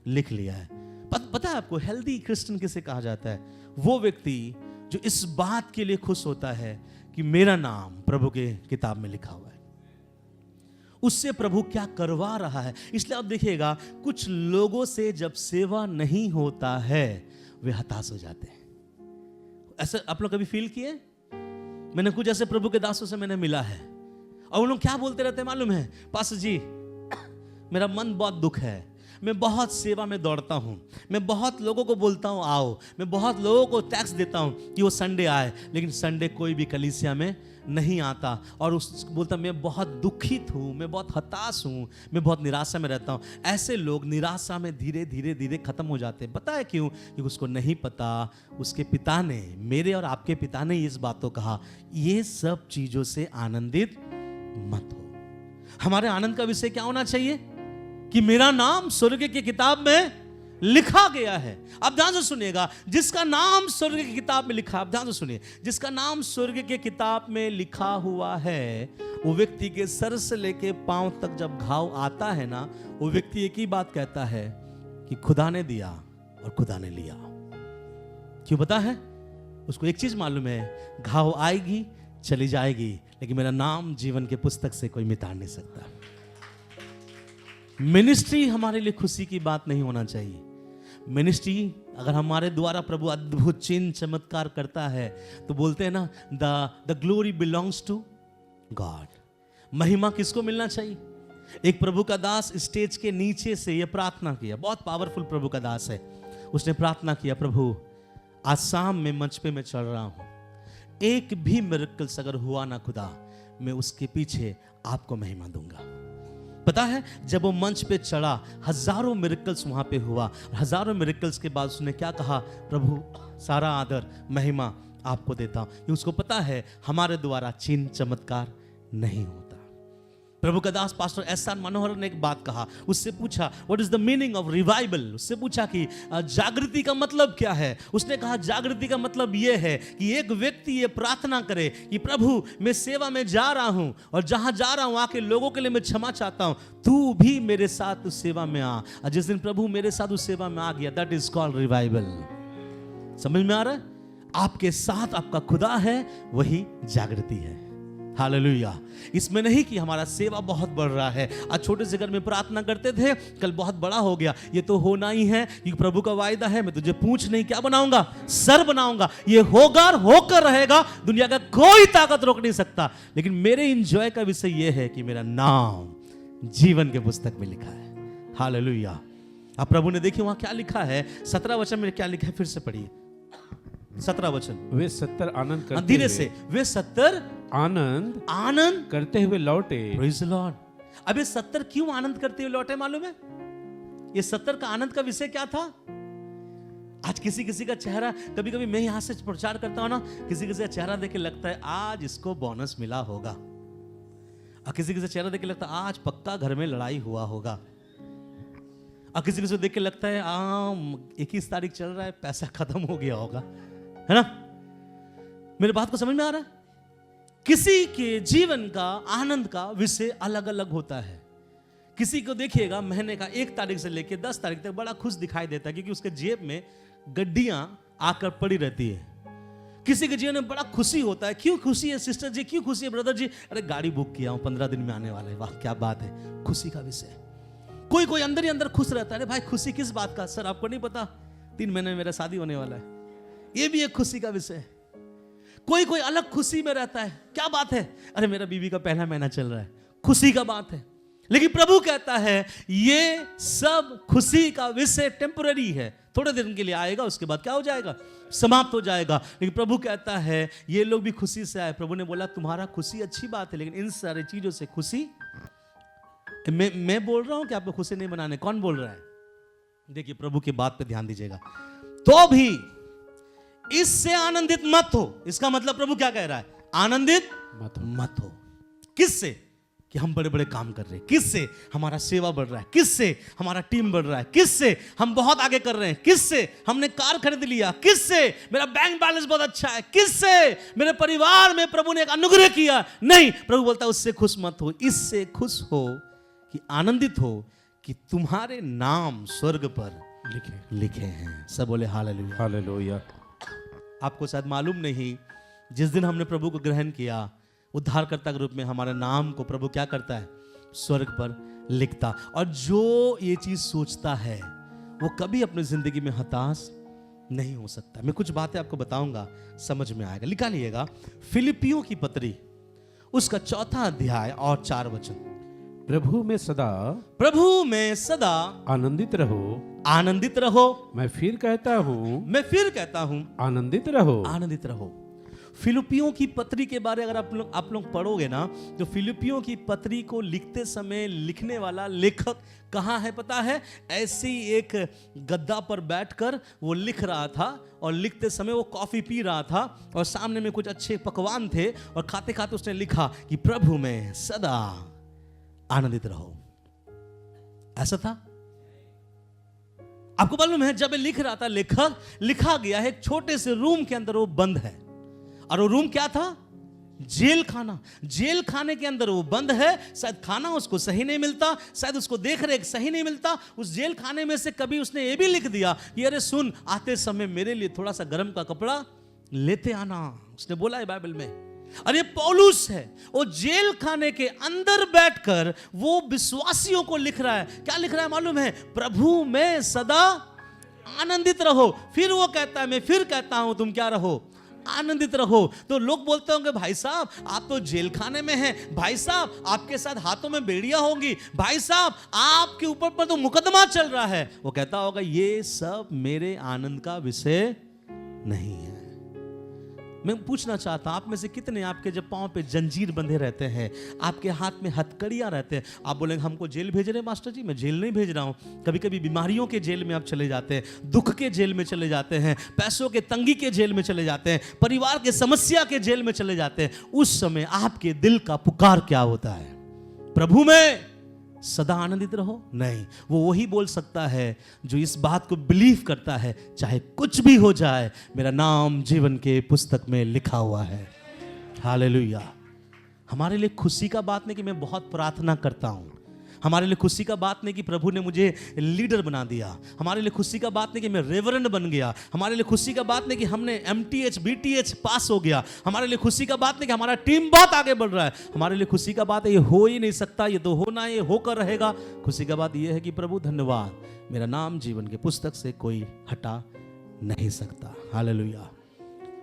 लिख लिया है। पता है आपको हेल्दी क्रिश्चियन किसे कहा जाता है? वो व्यक्ति जो इस बात के लिए खुश होता है कि मेरा नाम प्रभु के किताब में लिखा हुआ है, उससे प्रभु क्या करवा रहा है। इसलिए आप देखिएगा कुछ लोगों से जब सेवा नहीं होता है वे हताश हो जाते हैं। ऐसा आप लोग कभी फील किए? मैंने कुछ ऐसे प्रभु के दासों से मैंने मिला है और वो लोग क्या बोलते रहते हैं मालूम है? पास्टर जी मेरा मन बहुत दुख है, मैं बहुत सेवा में दौड़ता हूं, मैं बहुत लोगों को बोलता हूं आओ, मैं बहुत लोगों को टैक्स देता हूं कि वो संडे आए, लेकिन संडे कोई भी कलीसिया में नहीं आता। और उस बोलता मैं बहुत दुखित हूं, मैं बहुत हताश हूं, मैं बहुत निराशा में रहता हूं। ऐसे लोग निराशा में धीरे धीरे धीरे खत्म हो जाते हैं। पता है क्यों? क्योंकि उसको नहीं पता, उसके पिता ने, मेरे और आपके पिता ने इस बात को कहा, ये सब चीजों से आनंदित मत हो। हमारे आनंद का विषय क्या होना चाहिए? कि मेरा नाम स्वर्ग की किताब में लिखा गया है। आप ध्यान से सुनिएगा, जिसका नाम स्वर्ग की किताब में लिखा, आप ध्यान से सुनिए, जिसका नाम स्वर्ग के किताब में लिखा हुआ है, वो व्यक्ति के सर से लेके पांव तक जब घाव आता है ना, वो व्यक्ति एक ही बात कहता है कि खुदा ने दिया और खुदा ने लिया। क्यों पता है? उसको एक चीज मालूम है, घाव आएगी चली जाएगी, लेकिन मेरा नाम जीवन के पुस्तक से कोई मिटा नहीं सकता। मिनिस्ट्री हमारे लिए खुशी की बात नहीं होना चाहिए। मिनिस्ट्री अगर हमारे द्वारा प्रभु अद्भुत चिन्ह चमत्कार करता है तो बोलते हैं ना, the glory belongs to God. महिमा किसको मिलना चाहिए? एक प्रभु का दास स्टेज के नीचे से ये प्रार्थना किया, बहुत पावरफुल प्रभु का दास है, उसने प्रार्थना किया, प्रभु आज शाम में मंच पे मैं चल रहा हूं, एक भी मिरेकल्स अगर हुआ ना खुदा, मैं उसके पीछे आपको महिमा दूंगा। पता है जब वो मंच पे चढ़ा, हजारों मिरेकल्स वहां पे हुआ। हजारों मिरेकल्स के बाद उसने क्या कहा? प्रभु सारा आदर महिमा आपको देता हूं। ये उसको पता है हमारे द्वारा चिन्ह चमत्कार नहीं होता। प्रभु का दास पास्टर एहसान मनोहर ने एक बात कहा, उससे पूछा what is the meaning of revival. उससे पूछा कि जागृति का मतलब क्या है। उसने कहा जागृति का मतलब यह है कि एक व्यक्ति ये प्रार्थना करे कि प्रभु मैं सेवा में जा रहा हूं और जहां जा रहा हूं आके लोगों के लिए मैं क्षमा चाहता हूं, तू भी मेरे साथ उस सेवा में आ। और जिस दिन प्रभु मेरे साथ उस सेवा में आ गया, दैट इज कॉल्ड रिवाइवल। समझ में आ रहा है? आपके साथ आपका खुदा है, वही जागृति है। हालेलुया। इसमें नहीं कि हमारा सेवा बहुत बढ़ रहा है, आज छोटे से घर में प्रार्थना करते थे, कल बहुत बड़ा हो गया। ये तो होना ही है क्योंकि प्रभु का वायदा है, मैं तुझे पूंछ नहीं क्या बनाऊंगा, सर बनाऊंगा। ये होगा और होकर रहेगा, दुनिया का कोई ताकत रोक नहीं सकता। लेकिन मेरे इंजॉय का विषय यह है कि मेरा नाम जीवन के पुस्तक में लिखा है। हालेलुया। अब प्रभु ने देखिए वहां क्या लिखा है, 17 वचन में क्या लिखा है, फिर से पढ़िए 17 वचन। वे 70 आनंद करते धीरे से, वे 70 आनंद करते हुए लौटे। Praise the Lord. अब ये 70 क्यों आनंद करते हुए लौटे मालूम है? ये 70 का आनंद का विषय क्या था? आज किसी किसी का चेहरा, कभी कभी मैं यहां से प्रचार करता हूं ना, किसी किसी का चेहरा देख के लगता है आज इसको बोनस मिला होगा, और किसी किसी का चेहरा देख के लगता है आज पक्का घर में लड़ाई हुआ होगा, और किसी किसी को देख के लगता है 21 तारीख चल रहा है, पैसा खत्म हो गया होगा, है ना? मेरे बात को समझ में आ रहा है? किसी के जीवन का आनंद का विषय अलग अलग होता है। किसी को देखिएगा महीने का 1 तारीख से लेकर 10 तारीख तक बड़ा खुश दिखाई देता है क्योंकि उसके जेब में गड्डियां आकर पड़ी रहती है। किसी के जीवन में बड़ा खुशी होता है। क्यों खुशी है सिस्टर जी, क्यों खुशी है ब्रदर जी? अरे गाड़ी बुक किया हूं, 15 दिन में आने वाला है। वाह क्या बात है, खुशी का विषय। कोई कोई अंदर ही अंदर खुश रहता है। अरे भाई खुशी किस बात का? सर आपको नहीं पता 3 महीने में मेरा शादी होने वाला है। ये भी एक खुशी का विषय है। कोई कोई अलग खुशी में रहता है। क्या बात है? अरे मेरा बीवी का पहला महीना चल रहा है, खुशी का बात है। लेकिन प्रभु कहता है ये सब खुशी का विषय टेम्पररी है, थोड़े दिन के लिए आएगा, उसके बाद क्या हो जाएगा? समाप्त हो जाएगा। लेकिन प्रभु कहता है ये लोग भी खुशी से आए। प्रभु ने बोला तुम्हारा खुशी अच्छी बात है, लेकिन इन सारी चीजों से खुशी, मैं बोल रहा हूं कि आपको खुशी नहीं बनाने। कौन बोल रहा है? देखिए प्रभु की बात पे ध्यान दीजिएगा। तो भी इससे आनंदित मत हो। इसका मतलब प्रभु क्या कह रहा है? आनंदित मत हो। किससे? कि हम बड़े बड़े काम कर रहे हैं, किससे हमारा सेवा बढ़ रहा है, किससे हमारा टीम बढ़ रहा है, किससे हम बहुत आगे कर रहे हैं, किससे हमने कार खरीद लिया, किससे मेरा बैंक बैलेंस बहुत अच्छा है, किससे मेरे परिवार में प्रभु ने एक अनुग्रह किया। नहीं, प्रभु बोलता है उससे खुश मत हो, इससे खुश हो कि आनंदित हो कि तुम्हारे नाम स्वर्ग पर लिखे हैं। सब बोले हालेलुया। हालेलुया। आपको शायद मालूम नहीं, जिस दिन हमने प्रभु को ग्रहण किया, उद्धारकर्ता के रूप में हमारे नाम को प्रभु क्या करता है, स्वर्ग पर लिखता। और जो ये चीज सोचता है वो कभी अपनी जिंदगी में हताश नहीं हो सकता। मैं कुछ बातें आपको बताऊंगा, समझ में आएगा। लिखा लिएगा फिलिपियों की पत्री उसका 4 अध्याय और 4 वचन। प्रभु में सदा आनंदित रहो। मैं फिर कहता हूँ आनंदित रहो। फिलिपियों की पत्री के बारे अगर आप लोग पढ़ोगे ना, तो फिलिपियों की पत्री को लिखते समय लिखने वाला लेखक कहाँ है पता है? ऐसे ही एक गद्दा पर बैठकर वो लिख रहा था, और लिखते समय वो कॉफी पी रहा था और सामने में कुछ अच्छे पकवान थे, और खाते खाते उसने लिखा कि प्रभु में सदा आनंदित रहो। ऐसा था। आपको मालूम है, जब लिख रहा था लेखक, लिखा गया है एक छोटे से रूम के अंदर वो बंद है, और वो रूम क्या था? जेल खाना। जेल खाने के अंदर वो बंद है, शायद खाना उसको सही नहीं मिलता, शायद उसको देख रेख सही नहीं मिलता। उस जेल खाने में से कभी उसने ये भी लिख दिया कि अरे सुन, आते समय मेरे लिए थोड़ा सा गर्म का कपड़ा लेते आना। उसने बोला है बाइबल में। अरे पौलुस है, वो जेल खाने के अंदर बैठकर वो विश्वासियों को लिख रहा है। क्या लिख रहा है मालूम है? प्रभु में सदा आनंदित रहो। फिर वो कहता है, मैं फिर कहता हूं तुम क्या रहो? आनंदित रहो। तो लोग बोलते होंगे, भाई साहब आप तो जेल खाने में हैं, भाई साहब आपके साथ हाथों में बेड़ियां होंगी, भाई साहब आपके ऊपर पर तो मुकदमा चल रहा है। वो कहता होगा ये सब मेरे आनंद का विषय नहीं है। मैं पूछना चाहता हूं, आप में से कितने आपके जब पांव पे जंजीर बंधे रहते हैं, आपके हाथ में हथकड़ियां रहते हैं, आप बोलेंगे हमको जेल भेज रहे हैं मास्टर जी? मैं जेल नहीं भेज रहा हूं। कभी कभी बीमारियों के जेल में आप चले जाते हैं, दुख के जेल में चले जाते हैं, पैसों के तंगी के जेल में चले जाते हैं, परिवार के समस्या के जेल में चले जाते हैं। उस समय आपके दिल का पुकार क्या होता है? प्रभु में सदा आनंदित रहो? नहीं, वो वही बोल सकता है जो इस बात को बिलीव करता है, चाहे कुछ भी हो जाए मेरा नाम जीवन के पुस्तक में लिखा हुआ है। हालेलुया। हमारे लिए खुशी का बात नहीं कि मैं बहुत प्रार्थना करता हूं, हमारे लिए खुशी का बात नहीं कि प्रभु ने मुझे लीडर बना दिया, हमारे लिए खुशी का बात नहीं कि मैं रेवरेंड बन गया, हमारे लिए खुशी का बात नहीं कि हमने MTH BTH पास हो गया, हमारे लिए खुशी का बात नहीं कि हमारा टीम बहुत आगे बढ़ रहा है। हमारे लिए खुशी का बात है ये हो ही नहीं सकता, ये तो होना है, ये होकर रहेगा। खुशी का बात ये है कि प्रभु धन्यवाद, मेरा नाम जीवन के पुस्तक से कोई हटा नहीं सकता। हालेलुया।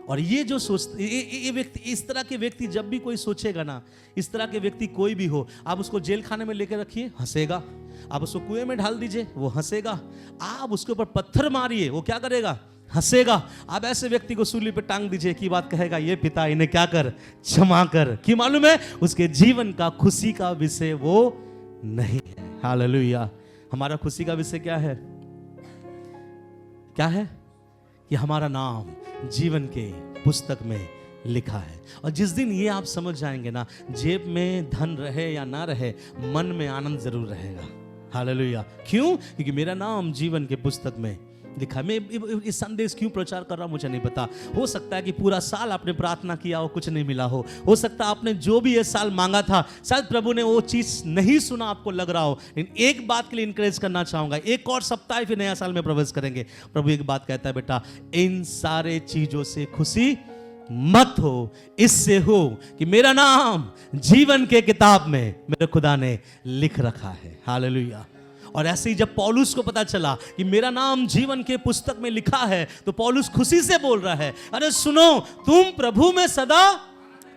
और ये जो सोचते ये व्यक्ति, इस तरह के व्यक्ति जब भी कोई सोचेगा ना, इस तरह के व्यक्ति कोई भी हो, आप उसको जेल खाने में लेकर रखिए, हंसेगा। आप उसको कुएं में डाल दीजिए, वो हंसेगा। आप उसके ऊपर पत्थर मारिए, वो क्या करेगा? हंसेगा। आप ऐसे व्यक्ति को सूली पे टांग दीजिए, की बात कहेगा, ये पिता इन्हें क्या कर, क्षमा कर। कि मालूम है उसके जीवन का खुशी का विषय वो नहीं है। हालेलुया। हमारा खुशी का विषय क्या है? क्या है? कि हमारा नाम जीवन के पुस्तक में लिखा है। और जिस दिन ये आप समझ जाएंगे ना, जेब में धन रहे या ना रहे, मन में आनंद जरूर रहेगा। हालेलुया। क्यों? क्योंकि मेरा नाम जीवन के पुस्तक में लिखा। मैं इस संदेश क्यों प्रचार कर रहा हूं मुझे नहीं पता। हो सकता है कि पूरा साल आपने प्रार्थना किया हो, कुछ नहीं मिला हो सकता है आपने जो भी ये साल मांगा था, शायद प्रभु ने वो चीज नहीं सुना, आपको लग रहा हो। लेकिन एक बात के लिए इंकरेज करना चाहूंगा, एक और सप्ताह फिर नया साल में प्रवेश करेंगे। प्रभु एक बात कहता है, बेटा इन सारे चीजों से खुशी मत हो, इससे हो कि मेरा नाम जीवन के किताब में मेरे खुदा ने लिख रखा है। हालेलुया। और ऐसे ही जब पौलुस को पता चला कि मेरा नाम जीवन के पुस्तक में लिखा है, तो पौलुस खुशी से बोल रहा है, अरे सुनो, तुम प्रभु में सदा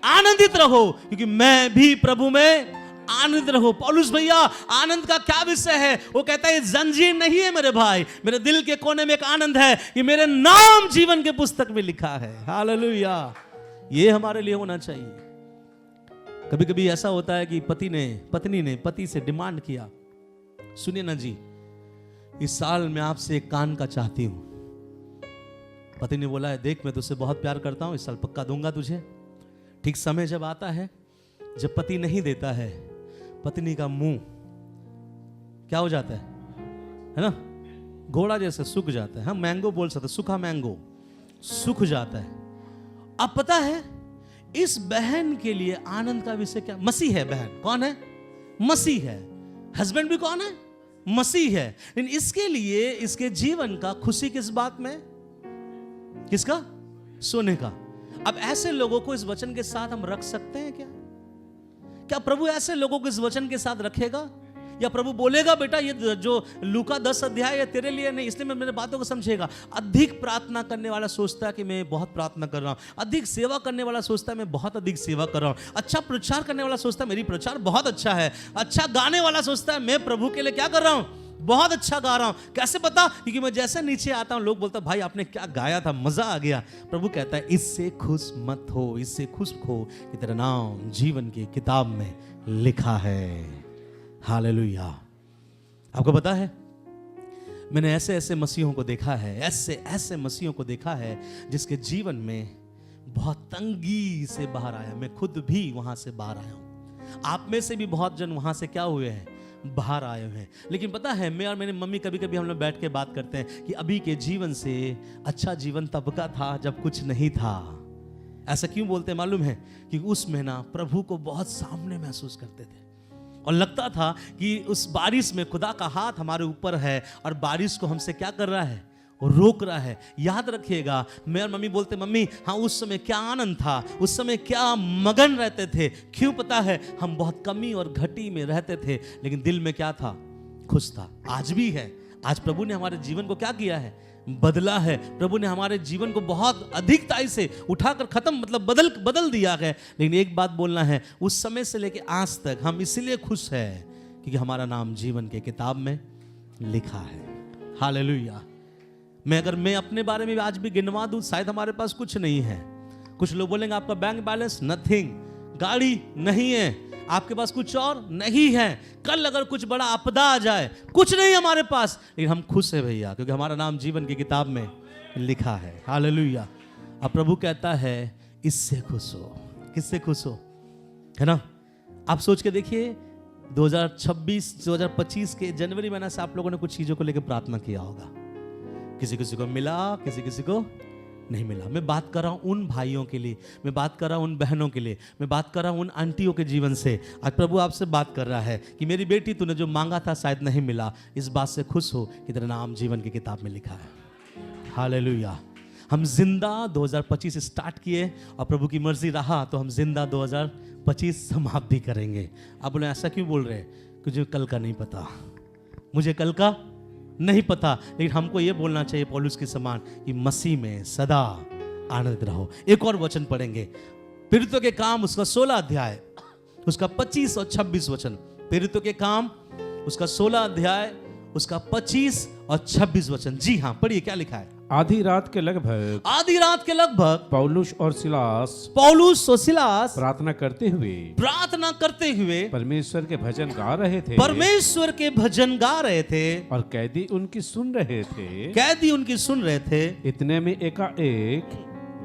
आनंदित रहो, क्योंकि मैं भी प्रभु में आनंदित रहो। पौलुस भैया, आनंद का क्या विषय है? वो कहता है जंजीर नहीं है मेरे भाई, मेरे दिल के कोने में एक आनंद है कि मेरे नाम जीवन के पुस्तक में लिखा है। हालेलुया। ये हमारे लिए होना चाहिए। कभी कभी ऐसा होता है कि पत्नी ने पति से डिमांड किया, सुनिए ना जी, इस साल मैं आपसे एक कान का चाहती हूं। पति ने बोला है, देख मैं तुझसे बहुत प्यार करता हूं, इस साल पक्का दूंगा तुझे। ठीक समय जब आता है, जब पति नहीं देता है, पत्नी का मुंह क्या हो जाता है ना, घोड़ा जैसे सूख जाता है। हम मैंगो बोल सकते, सूखा मैंगो सूख जाता है। अब पता है इस बहन के लिए आनंद का विषय क्या? मसीह है। बहन कौन है? मसीह है। हस्बैंड भी कौन है? मसीह है। लेकिन इसके लिए इसके जीवन का खुशी किस बात में? किसका? सोने का। अब ऐसे लोगों को इस वचन के साथ हम रख सकते हैं क्या? क्या प्रभु ऐसे लोगों को इस वचन के साथ रखेगा? या प्रभु बोलेगा बेटा ये जो लूका 10 अध्याय है तेरे लिए नहीं, इसलिए मैं मेरे बातों को समझेगा। अधिक प्रार्थना करने वाला सोचता है कि मैं बहुत प्रार्थना कर रहा हूं। अधिक सेवा करने वाला सोचता है मैं बहुत अधिक सेवा कर रहा हूं। अच्छा प्रचार करने वाला सोचता है मेरी प्रचार बहुत अच्छा है। अच्छा गाने वाला सोचता है मैं प्रभु के लिए क्या कर रहा हूं? बहुत अच्छा गा रहा हूं। कैसे पता? क्योंकि मैं जैसे नीचे आता हूं लोग बोलते हैं भाई आपने क्या गाया था, मजा आ गया। प्रभु कहता है इससे खुश मत हो, इससे खुश हो कि तेरा नाम जीवन की किताब में लिखा है। हालेलुया। आपको पता है मैंने ऐसे ऐसे मसीहों को देखा है, ऐसे ऐसे मसीहों को देखा है जिसके जीवन में बहुत तंगी से बाहर आया। मैं खुद भी वहां से बाहर आया हूं। आप में से भी बहुत जन वहां से क्या हुए हैं? बाहर आए हुए हैं। लेकिन पता है मैं और मेरी मम्मी कभी कभी हम लोग बैठ के बात करते हैं कि अभी के जीवन से अच्छा जीवन तब का था जब कुछ नहीं था। ऐसा क्यों बोलते हैं मालूम है? कि उसमें ना प्रभु को बहुत सामने महसूस करते थे और लगता था कि उस बारिश में खुदा का हाथ हमारे ऊपर है और बारिश को हमसे क्या कर रहा है? रोक रहा है। याद रखिएगा मैं और मम्मी बोलते मम्मी हाँ उस समय क्या आनंद था, उस समय क्या मगन रहते थे। क्यों पता है? हम बहुत कमी और घटी में रहते थे लेकिन दिल में क्या था? खुश था। आज भी है। आज प्रभु ने हमारे जीवन को क्या किया है? बदला है। प्रभु ने हमारे जीवन को बहुत अधिकताई से उठाकर खत्म मतलब बदल दिया है। लेकिन एक बात बोलना है, उस समय से लेकर आज तक हम इसलिए खुश है क्योंकि हमारा नाम जीवन के किताब में लिखा है। हालेलुया। अगर मैं अपने बारे में आज भी गिनवा दूं शायद हमारे पास कुछ नहीं है। कुछ लोग बोलेंगे आपका बैंक बैलेंस नथिंग, गाड़ी नहीं है, आपके पास कुछ और नहीं है। कल अगर कुछ बड़ा आपदा आ जाए कुछ नहीं हमारे पास, लेकिन हम खुश है भैया क्योंकि हमारा नाम जीवन की किताब में लिखा है। हालेलुया। अब प्रभु कहता है इससे खुश हो। किससे खुश हो? है ना? आप सोच के देखिए 2026-2025 के जनवरी महीने से आप लोगों ने कुछ चीजों को लेकर प्रार्थना किया होगा। किसी किसी को मिला, किसी किसी को नहीं मिला। मैं बात कर रहा हूं उन भाइयों के लिए, मैं बात कर रहा हूं उन बहनों के लिए, मैं बात कर रहा हूं उन आंटियों के जीवन से। आज प्रभु आपसे बात कर रहा है कि मेरी बेटी तूने जो मांगा था शायद नहीं मिला, इस बात से खुश हो कि तेरा नाम जीवन की किताब में लिखा है। हालेलुया। हम जिंदा 2025 स्टार्ट किए और प्रभु की मर्जी रहा तो हम जिंदा 2025 समाप्त भी करेंगे। आप बोले ऐसा क्यों बोल रहे हैं? मुझे कल का नहीं पता, मुझे कल का नहीं पता। लेकिन हमको ये बोलना चाहिए पौलुस के समान कि मसीह में सदा आनंदित रहो। एक और वचन पढ़ेंगे, प्रेरितों के काम उसका 16 अध्याय उसका 25 और 26 वचन। प्रेरितों के काम उसका 16 अध्याय उसका 25 और 26 वचन। जी हाँ, पढ़िए क्या लिखा है। आधी रात के लगभग पौलुस और सिलास प्रार्थना करते हुए परमेश्वर के भजन गा रहे थे और कैदी उनकी सुन रहे थे। इतने में एकाएक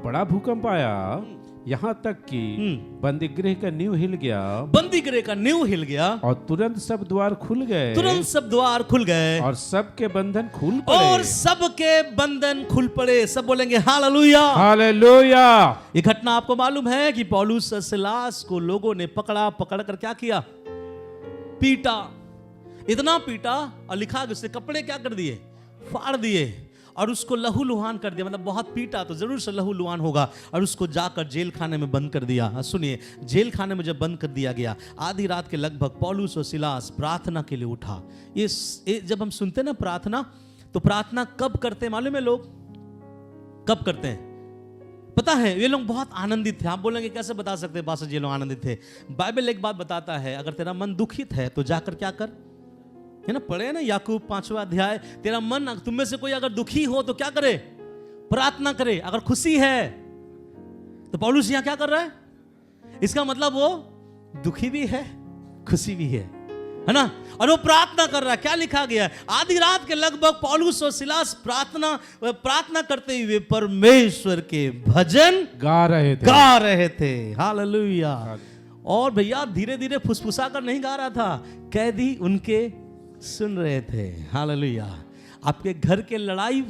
बड़ा भूकंप आया, यहाँ तक कि बंदी गृह का नींव हिल गया और तुरंत सब द्वार खुल गए और सबके बंधन खुल पड़े। सब बोलेंगे हालेलुया। ये घटना आपको मालूम है कि पौलुस और सिलास को लोगों ने पकड़ क्या किया? पीटा। इतना पीटा और लिखा कि उसके कपड़े क्या कर दिए? फाड़ दिए और उसको लहूलुहान कर दिया। मतलब बहुत पीटा तो जरूर से लहूलुहान होगा। और उसको जाकर जेल खाने में बंद कर दिया। सुनिए, जेल खाने में जब बंद कर दिया गया, आधी रात के लगभग पौलुस और सिलास प्रार्थना के लिए उठा। ये जब हम सुनते ना प्रार्थना, तो प्रार्थना कब करते हैं मालूम है? लोग कब करते हैं पता है? ये लोग बहुत आनंदित थे। आप बोलेंगे कैसे बता सकते हैं बात? ये लोग आनंदित थे। बाइबल एक बात बताता है, अगर तेरा मन दुखित है तो जाकर क्या कर, है ना? पढ़े ना याकूब 5वां अध्याय। तेरा मन, तुम में से कोई अगर दुखी हो तो क्या करे? प्रार्थना करे। अगर खुशी है तो पौलुस यहां क्या कर रहा है? इसका मतलब वो दुखी भी है, खुशी भी है ना? और वो प्रार्थना कर रहा है। क्या लिखा गया है? आधी रात के लगभग पौलुस और सिलास प्रार्थना करते हुए परमेश्वर के भजन गा रहे थे। हालेलुया। और भैया धीरे धीरे फुसफुसा कर नहीं गा रहा था, कैदी उनके सुन रहे थे। हालेलुया। आपके घर के लड़ाई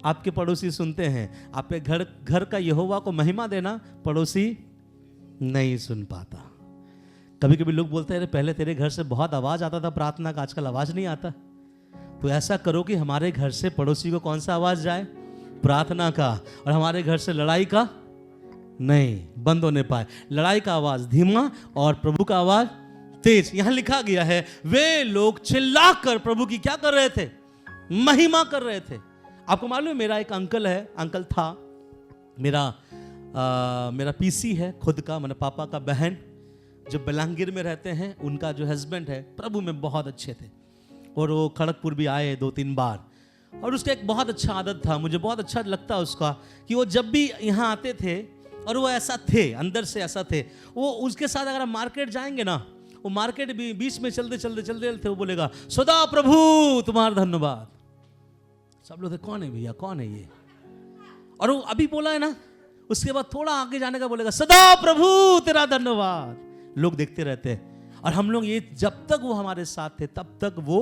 आपके पड़ोसी सुनते हैं, आपके घर का यहोवा को महिमा देना पड़ोसी नहीं सुन पाता। कभी कभी लोग बोलते हैं, पहले तेरे घर से बहुत आवाज आता था प्रार्थना का, आजकल आवाज नहीं आता। तो ऐसा करो कि हमारे घर से पड़ोसी को कौन सा आवाज जाए? प्रार्थना का। और हमारे घर से लड़ाई का नहीं बंद होने पाए। लड़ाई का आवाज धीमा और प्रभु का आवाज तेज। यहां लिखा गया है, वे लोग चिल्लाकर प्रभु की क्या कर रहे थे? महिमा कर रहे थे। आपको मालूम है, मेरा एक अंकल था, मेरा पीसी है खुद का, मेरे पापा का बहन, जो बलांगीर में रहते हैं, उनका जो हस्बैंड है प्रभु में बहुत अच्छे थे, और वो खड़गपुर भी आए 2-3 बार। और उसका एक बहुत अच्छा आदत था, मुझे बहुत अच्छा लगता उसका, कि वो जब भी यहाँ आते थे, और वो ऐसा थे, अंदर से ऐसा थे, वो उसके साथ अगर हम मार्केट जाएंगे ना, वो मार्केट भी बीच में चलते वो बोलेगा, सदा प्रभु तुम्हारा धन्यवाद। सब लोग कौन है भैया, कौन है ये? और वो अभी बोला है ना, उसके बाद थोड़ा आगे जाने का बोलेगा, सदा प्रभु तेरा धन्यवाद। लोग देखते रहते हैं। और हम लोग ये, जब तक वो हमारे साथ थे तब तक वो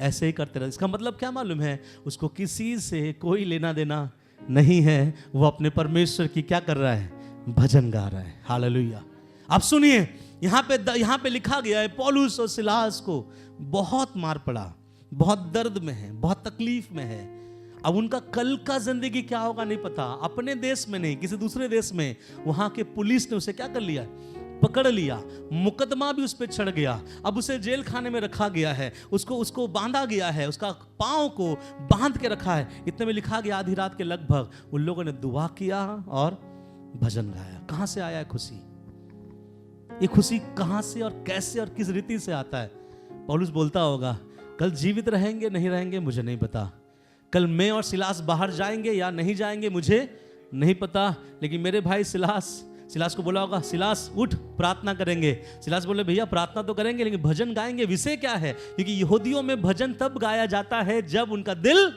ऐसे ही करते रहे। इसका मतलब क्या मालूम है? उसको किसी से कोई लेना देना नहीं है। वो अपने परमेश्वर की क्या कर रहा है? भजन गा रहा है। हालेलुया। आप सुनिए, यहाँ पे लिखा गया है, पौलुस और सिलास को बहुत मार पड़ा, बहुत दर्द में है, बहुत तकलीफ में है। अब उनका कल का जिंदगी क्या होगा नहीं पता। अपने देश में नहीं, किसी दूसरे देश में। वहां के पुलिस ने उसे क्या कर लिया? पकड़ लिया। मुकदमा भी उस पर चढ़ गया। अब उसे जेल खाने में रखा गया है, उसको बांधा गया है, उसका पांव को बांध के रखा है। इतने में लिखा गया, आधी रात के लगभग उन लोगों ने दुआ किया और भजन गाया। कहां से आया है खुशी? ये खुशी कहां से और कैसे और किस रीति से आता है? पौलुस बोलता होगा, कल जीवित रहेंगे नहीं रहेंगे मुझे नहीं पता, कल मैं और सिलास बाहर जाएंगे या नहीं जाएंगे मुझे नहीं पता, लेकिन मेरे भाई सिलास को बोला होगा, सिलास उठ प्रार्थना करेंगे। सिलास बोले, भैया प्रार्थना तो करेंगे लेकिन भजन गाएंगे। विषय क्या है? क्योंकि यहूदियों में भजन तब गाया जाता है जब उनका दिल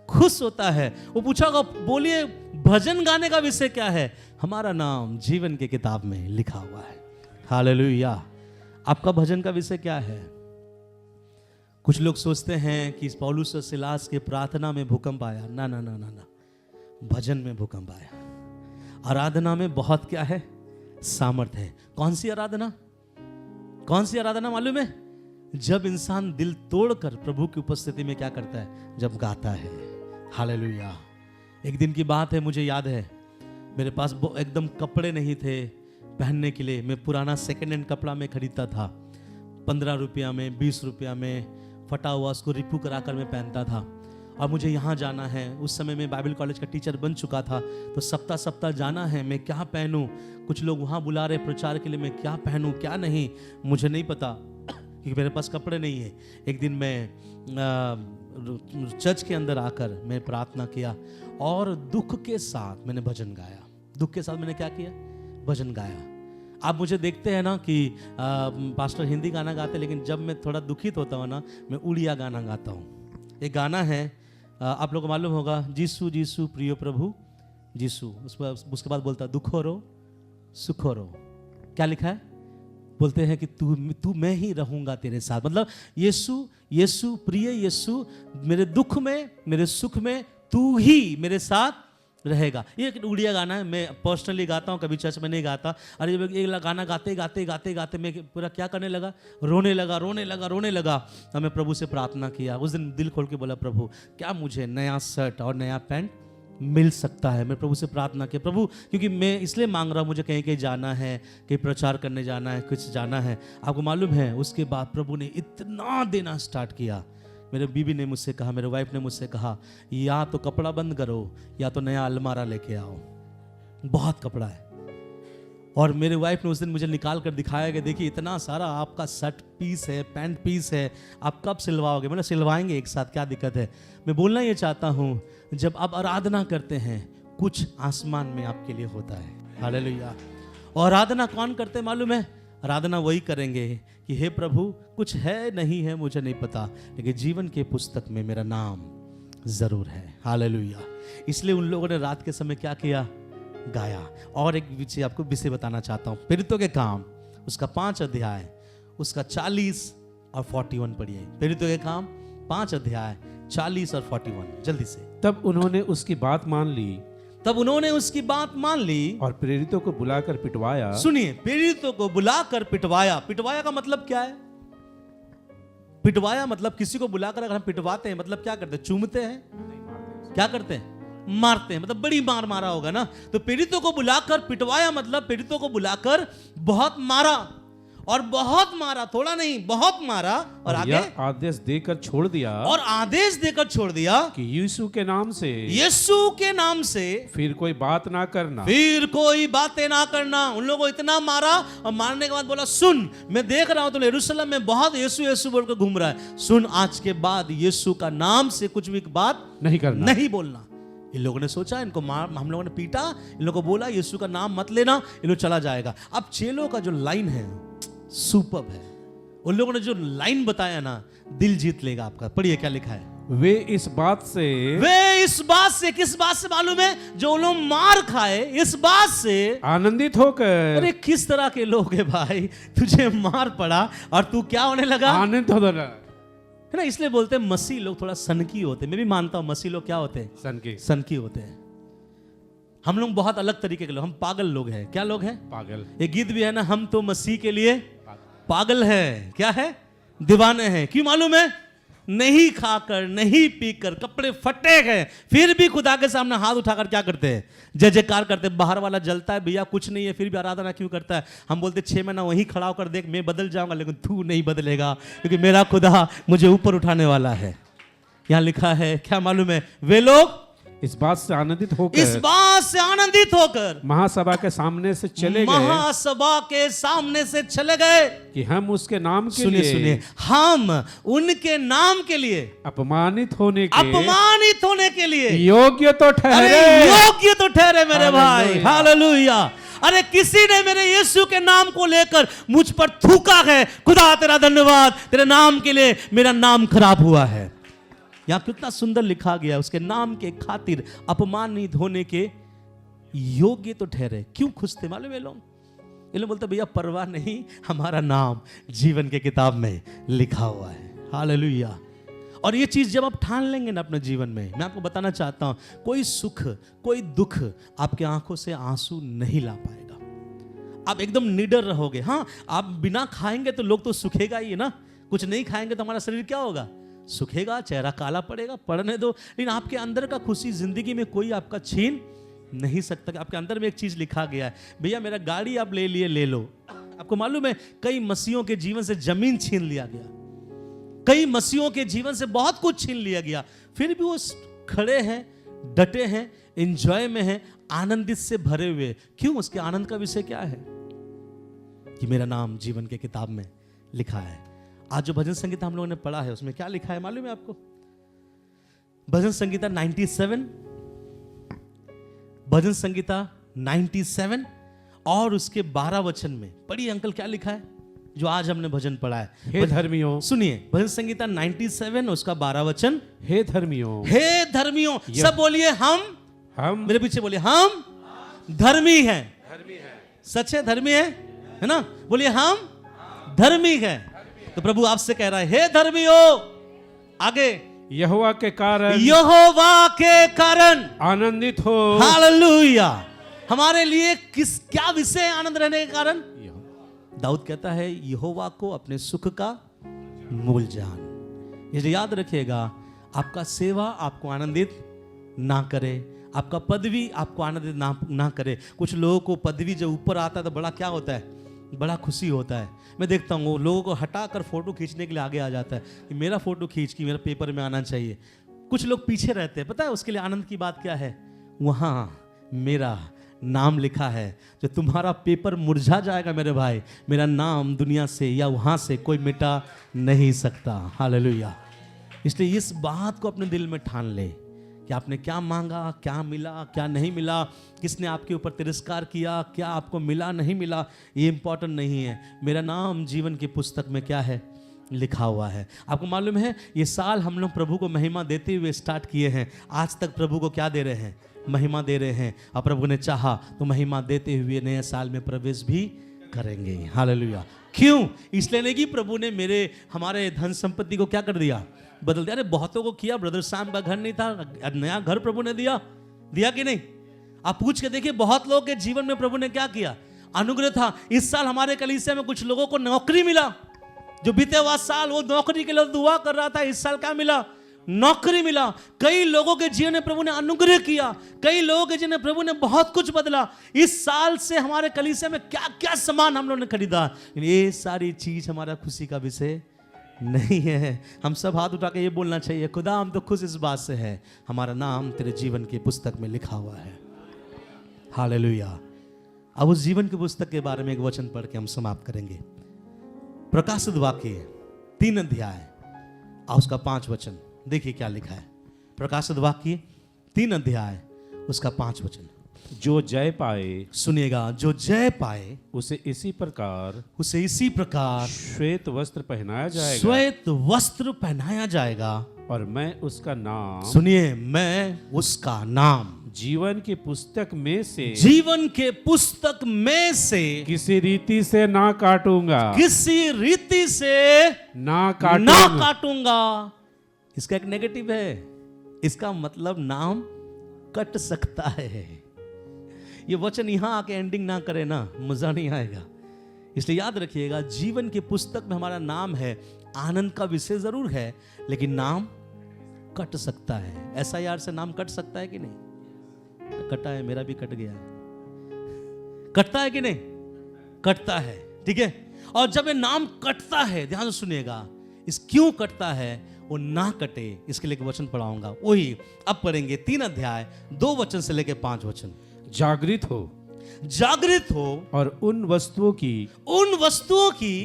खुश होता है। वो पूछा होगा, बोलिए भजन गाने का विषय क्या है? हमारा नाम जीवन की किताब में लिखा हुआ है। हालेलुया। आपका भजन का विषय क्या है? कुछ लोग सोचते हैं कि पौलुस और सिलास के प्रार्थना में भूकंप आया। ना ना ना ना ना, भजन में भूकंप आया। आराधना में बहुत क्या है? सामर्थ है। कौन सी आराधना? कौन सी आराधना मालूम है? जब इंसान दिल तोड़कर प्रभु की उपस्थिति में क्या करता है? जब गाता है। हालेलुया। एक दिन की बात है, मुझे याद है, मेरे पास एकदम कपड़े नहीं थे पहनने के लिए। मैं पुराना सेकेंड हैंड कपड़ा में खरीदता था, 15 रुपया में, 20 रुपया में फटा हुआ, उसको रिपू कराकर मैं पहनता था। और मुझे यहाँ जाना है। उस समय मैं बाइबल कॉलेज का टीचर बन चुका था, तो सप्ताह जाना है। मैं क्या पहनूं? कुछ लोग वहाँ बुला रहे प्रचार के लिए, मैं क्या पहनूं क्या नहीं मुझे नहीं पता, क्योंकि मेरे पास कपड़े नहीं है। एक दिन मैं चर्च के अंदर आकर मैं प्रार्थना किया और दुख के साथ मैंने भजन गाया। दुख के साथ मैंने क्या किया? भजन गाया। आप मुझे देखते हैं ना कि पास्टर हिंदी गाना गाते, लेकिन जब मैं थोड़ा दुखित होता हूँ ना, मैं उड़िया गाना गाता हूँ। एक गाना है, आप लोगों को मालूम होगा, जीसू जीसू प्रिय प्रभु जीसू। उसके बाद बोलता दुख हो रो सुख हो रो। क्या लिखा है? बोलते हैं कि तू मैं ही रहूंगा तेरे साथ। मतलब यीशु यीशु प्रिय यीशु, मेरे दुख में मेरे सुख में तू ही मेरे साथ रहेगा। ये एक उड़िया गाना है, मैं पर्सनली गाता हूँ, कभी चर्च में नहीं गाता। अरे जब ये गाना गाते गाते गाते गाते मैं पूरा क्या करने लगा? रोने लगा। और मैं प्रभु से प्रार्थना किया। उस दिन दिल खोल के बोला, प्रभु क्या मुझे नया शर्ट और नया पैंट मिल सकता है? मैं प्रभु से प्रार्थना किया, प्रभु क्योंकि मैं इसलिए मांग रहा हूँ, मुझे कहीं कहीं जाना है, कहीं प्रचार करने जाना है, कुछ जाना है। आपको मालूम है, उसके बाद प्रभु ने इतना देना स्टार्ट किया। मेरे बीवी ने मुझसे कहा, मेरे वाइफ ने मुझसे कहा, या तो कपड़ा बंद करो या तो नया अलमारा लेके आओ, बहुत कपड़ा है। और मेरे वाइफ ने उस दिन मुझे निकाल कर दिखाया कि देखिए इतना सारा आपका शर्ट पीस है, पैंट पीस है, आप कब सिलवाओगे? मैंने सिलवाएंगे एक साथ, क्या दिक्कत है? मैं बोलना ये चाहता हूँ, जब आप आराधना करते हैं कुछ आसमान में आपके लिए होता है। हालेलुया। और आराधना कौन करते मालूम है? आराधना वही करेंगे कि हे प्रभु कुछ है नहीं है मुझे नहीं पता, लेकिन जीवन के पुस्तक में मेरा नाम जरूर है। हालेलुया। इसलिए उन लोगों ने रात के समय क्या किया? गाया। और एक विषय आपको विषय बताना चाहता हूँ, प्रेरितों के काम उसका 5 अध्याय, उसका 40 और 41 पढ़िए। प्रेरितों के काम 5 अध्याय 40 और 41 जल्दी से। तब उन्होंने उसकी बात मान ली तब उन्होंने उसकी बात मान ली और प्रेरितों को बुलाकर पिटवाया। सुनिए, प्रेरितों को बुलाकर पिटवाया। पिटवाया का मतलब क्या है? पिटवाया मतलब किसी को बुलाकर अगर हम पिटवाते हैं मतलब क्या करते हैं? चूमते हैं? क्या करते हैं? मारते हैं, मतलब बड़ी मार मारा होगा ना। तो प्रेरितों को बुलाकर पिटवाया मतलब प्रेरितों को बुलाकर बहुत मारा, और बहुत मारा, थोड़ा नहीं बहुत मारा। और आगे आदेश देकर छोड़ दिया, और आदेश देकर छोड़ दिया कि यीशु के नाम से, यीशु के नाम से फिर कोई बात ना करना, फिर कोई बातें ना करना। उन लोगों को इतना मारा और मारने के बाद बोला, सुन मैं देख रहा हूं तो यरूशलेम में बहुत यीशु यीशु बोलकर घूम रहा है, सुन आज के बाद यीशु का नाम से कुछ भी बात नहीं करना, नहीं बोलना। इन लोगों ने सोचा इनको मार, हम लोगों ने पीटा, इन लोगों को बोला यीशु का नाम मत लेना, इन लोग चला जाएगा। अब चेलों का जो लाइन है सुपर्ब है। उन लोगों ने जो लाइन बताया ना, दिल जीत लेगा आपका। पढ़िए क्या लिखा है। वे इस बात से, किस बात से मालूम है? जो लोग मार खाए इस बात से आनंदित होकर। अरे किस तरह के लोग हैं भाई, तुझे मार पड़ा और तू क्या होने लगा? आनंदित हो रहा है ना। इसलिए बोलते हैं मसीह लोग थोड़ा सनकी होते हैं। मैं भी मानता हूं मसीह लोग क्या होते हैं? सनकी होते हैं। हम लोग बहुत अलग तरीके के लोग, हम पागल लोग हैं। क्या लोग हैं? पागल। एक गीत भी है ना, हम तो मसीह के लिए पागल है। क्या है? दीवाने हैं। क्यों मालूम है? नहीं खाकर नहीं पीकर कपड़े फटे गए फिर भी खुदा के सामने हाथ उठाकर क्या करते हैं? जय जयकार करते। बाहर वाला जलता है, भैया कुछ नहीं है, फिर भी आराधना क्यों करता है? हम बोलते 6 महीना वहीं खड़ा होकर देख, मैं बदल जाऊंगा, लेकिन तू नहीं बदलेगा, क्योंकि मेरा खुदा मुझे ऊपर उठाने वाला है। यहां लिखा है, क्या मालूम है? वे लोग इस बात से आनंदित होकर महासभा के सामने से चले गए। महासभा के सामने से चले गए कि हम उसके नाम के सुनिए, लिए, सुनिए, हम उनके नाम के लिए अपमानित होने के लिए योग्य तो ठहरे मेरे भाई। हालेलुया। अरे किसी ने मेरे यीशु के नाम को लेकर मुझ पर थूका है, खुदा तेरा धन्यवाद, तेरे नाम के लिए मेरा नाम खराब हुआ है। यहां कितना सुंदर लिखा गया, उसके नाम के खातिर अपमानित होने के योग्य तो ठहरे। क्यों खुश थे मालूम है लोग? ये लोग बोलते भैया परवाह नहीं, हमारा नाम जीवन के किताब में लिखा हुआ है। हालेलुया। और ये चीज जब आप ठान लेंगे ना अपने जीवन में, मैं आपको बताना चाहता हूं, कोई सुख कोई दुख आपके आंखों से आंसू नहीं ला पाएगा। आप एकदम निडर रहोगे। हाँ, आप बिना खाएंगे तो लोग तो सूखेगा ही है ना, कुछ नहीं खाएंगे तो हमारा शरीर क्या होगा? सूखेगा, चेहरा काला पड़ेगा, पड़ने दो। लेकिन आपके अंदर का खुशी जिंदगी में कोई आपका छीन नहीं सकता। आपके अंदर में एक चीज लिखा गया है, भैया मेरा गाड़ी आप ले लिए, ले लो। आपको मालूम है कई मसीहों के जीवन से जमीन छीन लिया गया, कई मसीहों के जीवन से बहुत कुछ छीन लिया गया, फिर भी वो खड़े हैं, डटे हैं, एंजॉय में हैं, आनंदित से भरे हुए। क्यों? उसके आनंद का विषय क्या है? कि मेरा नाम जीवन के किताब में लिखा है। आज जो भजन संगीता हम लोगों ने पढ़ा है उसमें क्या लिखा है मालूम है आपको? भजन संगीता 97, भजन संगीता 97 और उसके 12 वचन में पढ़िए अंकल क्या लिखा है जो आज हमने भजन पढ़ा है। हे धर्मियों, सुनिए, भजन संगीता 97 उसका 12 वचन। हे धर्मियों, हे धर्मियों, सब बोलिए हम मेरे पीछे बोलिए, हम धर्मी हैं। सच है, धर्मी है ना? बोलिए हम धर्मी हैं। तो प्रभु आपसे कह रहा है, हे धर्मियों, आगे यहोवा के कारण आनंदित हो। हालेलुया। हमारे लिए क्या विषय आनंद रहने के कारण? दाऊद कहता है यहोवा को अपने सुख का मूल जान। ये याद रखिएगा, आपका सेवा आपको आनंदित ना करे, आपका पदवी आपको आनंदित ना करे। कुछ लोगों को पदवी जब ऊपर आता है तो बड़ा क्या होता है? बड़ा खुशी होता है। मैं देखता हूँ लोगों को हटाकर फोटो खींचने के लिए आगे आ जाता है कि मेरा फोटो खींच के मेरा पेपर में आना चाहिए। कुछ लोग पीछे रहते हैं। पता है उसके लिए आनंद की बात क्या है? वहाँ मेरा नाम लिखा है। जो तुम्हारा पेपर मुरझा जाएगा मेरे भाई, मेरा नाम दुनिया से या वहाँ से कोई मिटा नहीं सकता। हालेलुया। इसलिए इस बात को अपने दिल में ठान ले कि आपने क्या मांगा, क्या मिला, क्या नहीं मिला, किसने आपके ऊपर तिरस्कार किया, क्या आपको मिला नहीं मिला, ये इंपॉर्टेंट नहीं है। मेरा नाम जीवन की पुस्तक में क्या है? लिखा हुआ है। आपको मालूम है ये साल हम लोग प्रभु को महिमा देते हुए स्टार्ट किए हैं। आज तक प्रभु को क्या दे रहे हैं? महिमा दे रहे हैं। और प्रभु ने चाहा तो महिमा देते हुए नए साल में प्रवेश भी करेंगे। हालेलुया। क्यों? इसलिए नहीं कि प्रभु ने हमारे धन संपत्ति को क्या कर दिया, बदल दिया। अरे बहुतों को किया, ब्रदर सैम का घर नहीं था, नया घर प्रभु ने दिया कि नहीं? आप पूछ के देखिए, बहुत लोगों के जीवन में प्रभु ने क्या किया, अनुग्रह था। इस साल हमारे कलीसिया में कुछ लोगों को नौकरी मिला, जो बीते हुआ साल वो नौकरी के लिए दुआ कर रहा था, इस साल क्या मिला, नौकरी मिला। कई लोगों के जीवन में प्रभु ने अनुग्रह किया, कई लोगों के जीवन में प्रभु ने बहुत कुछ बदला। इस साल से हमारे कलीसिया में क्या क्या सामान हम लोगों ने खरीदा, ये सारी चीज हमारा खुशी का विषय नहीं है। हम सब हाथ उठा के ये बोलना चाहिए, खुदा हम तो खुश इस बात से है, हमारा नाम तेरे जीवन की पुस्तक में लिखा हुआ है। हालेलुया। अब उस जीवन की पुस्तक के बारे में एक वचन पढ़ के हम समाप्त करेंगे। प्रकाशित वाक्य 3 अध्याय और उसका 5 वचन देखिए क्या लिखा है। प्रकाशित वाक्य 3 अध्याय उसका 5 वचन। जो जय पाए, सुनिएगा, जो जय पाए उसे इसी प्रकार श्वेत वस्त्र पहनाया जाएगा, श्वेत वस्त्र पहनाया जाएगा, और मैं उसका नाम, सुनिए, मैं उसका नाम जीवन की पुस्तक में से किसी रीति से ना काटूंगा, ना काटूंगा। इसका एक नेगेटिव है, इसका मतलब नाम कट सकता है। ये वचन यहां आके एंडिंग ना करे ना, मजा नहीं आएगा। इसलिए याद रखिएगा, जीवन की पुस्तक में हमारा नाम है, आनंद का विषय जरूर है, लेकिन नाम कट सकता है। ऐसा यार से नाम कट सकता है कि नहीं? कटा है, मेरा भी कट गया। कटता है कि नहीं? कटता है, ठीक है। और जब ये नाम कटता है, ध्यान से सुनिएगा, इस क्यों कटता है, वो ना कटे इसके लिए एक वचन पढ़ाऊंगा, वही अब पढ़ेंगे। 3 अध्याय 2 वचन से लेके 5 वचन। जागृत हो और उन वस्तुओं की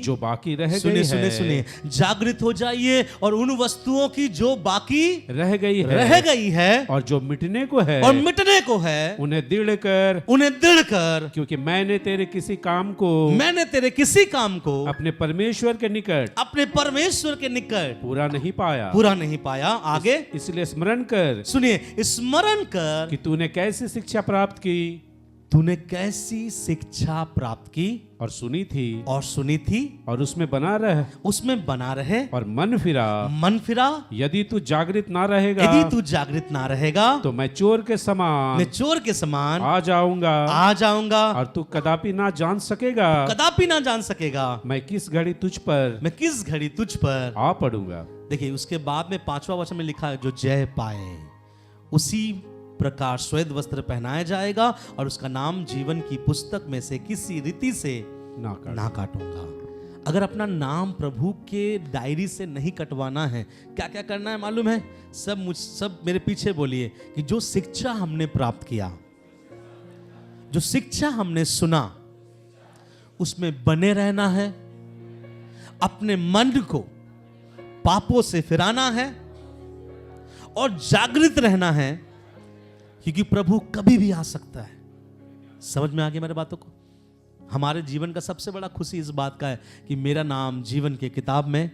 जो बाकी रह गई है। सुनिए, जागृत हो जाइए और उन वस्तुओं की जो बाकी रह गई है और जो मिटने को है, उन्हें दृढ़ कर, क्योंकि मैंने तेरे किसी काम को अपने परमेश्वर के निकट पूरा नहीं पाया। आगे, इसलिए स्मरण कर, सुनिए, स्मरण कर कि तूने कैसी शिक्षा प्राप्त की और सुनी थी और उसमें बना रहे और मन फिरा। यदि तू जागृत ना रहेगा तो मैं चोर के समान आ जाऊंगा और तू कदापि ना जान सकेगा मैं किस घड़ी तुझ पर आ पड़ूंगा। देखिए, उसके बाद में 5वां वचन में लिखा है, जो जय पाए उसी प्रकार श्वेत वस्त्र पहनाया जाएगा और उसका नाम जीवन की पुस्तक में से किसी रीति से ना काटूंगा। अगर अपना नाम प्रभु के डायरी से नहीं कटवाना है, क्या क्या करना है मालूम है? सब मेरे पीछे बोलिए कि जो शिक्षा हमने प्राप्त किया, जो शिक्षा हमने सुना, उसमें बने रहना है, अपने मन को पापों से फिराना है और जागृत रहना है, क्योंकि प्रभु कभी भी आ सकता है। समझ में आ गया मेरे बातों को? हमारे जीवन का सबसे बड़ा खुशी इस बात का है कि मेरा नाम जीवन के किताब में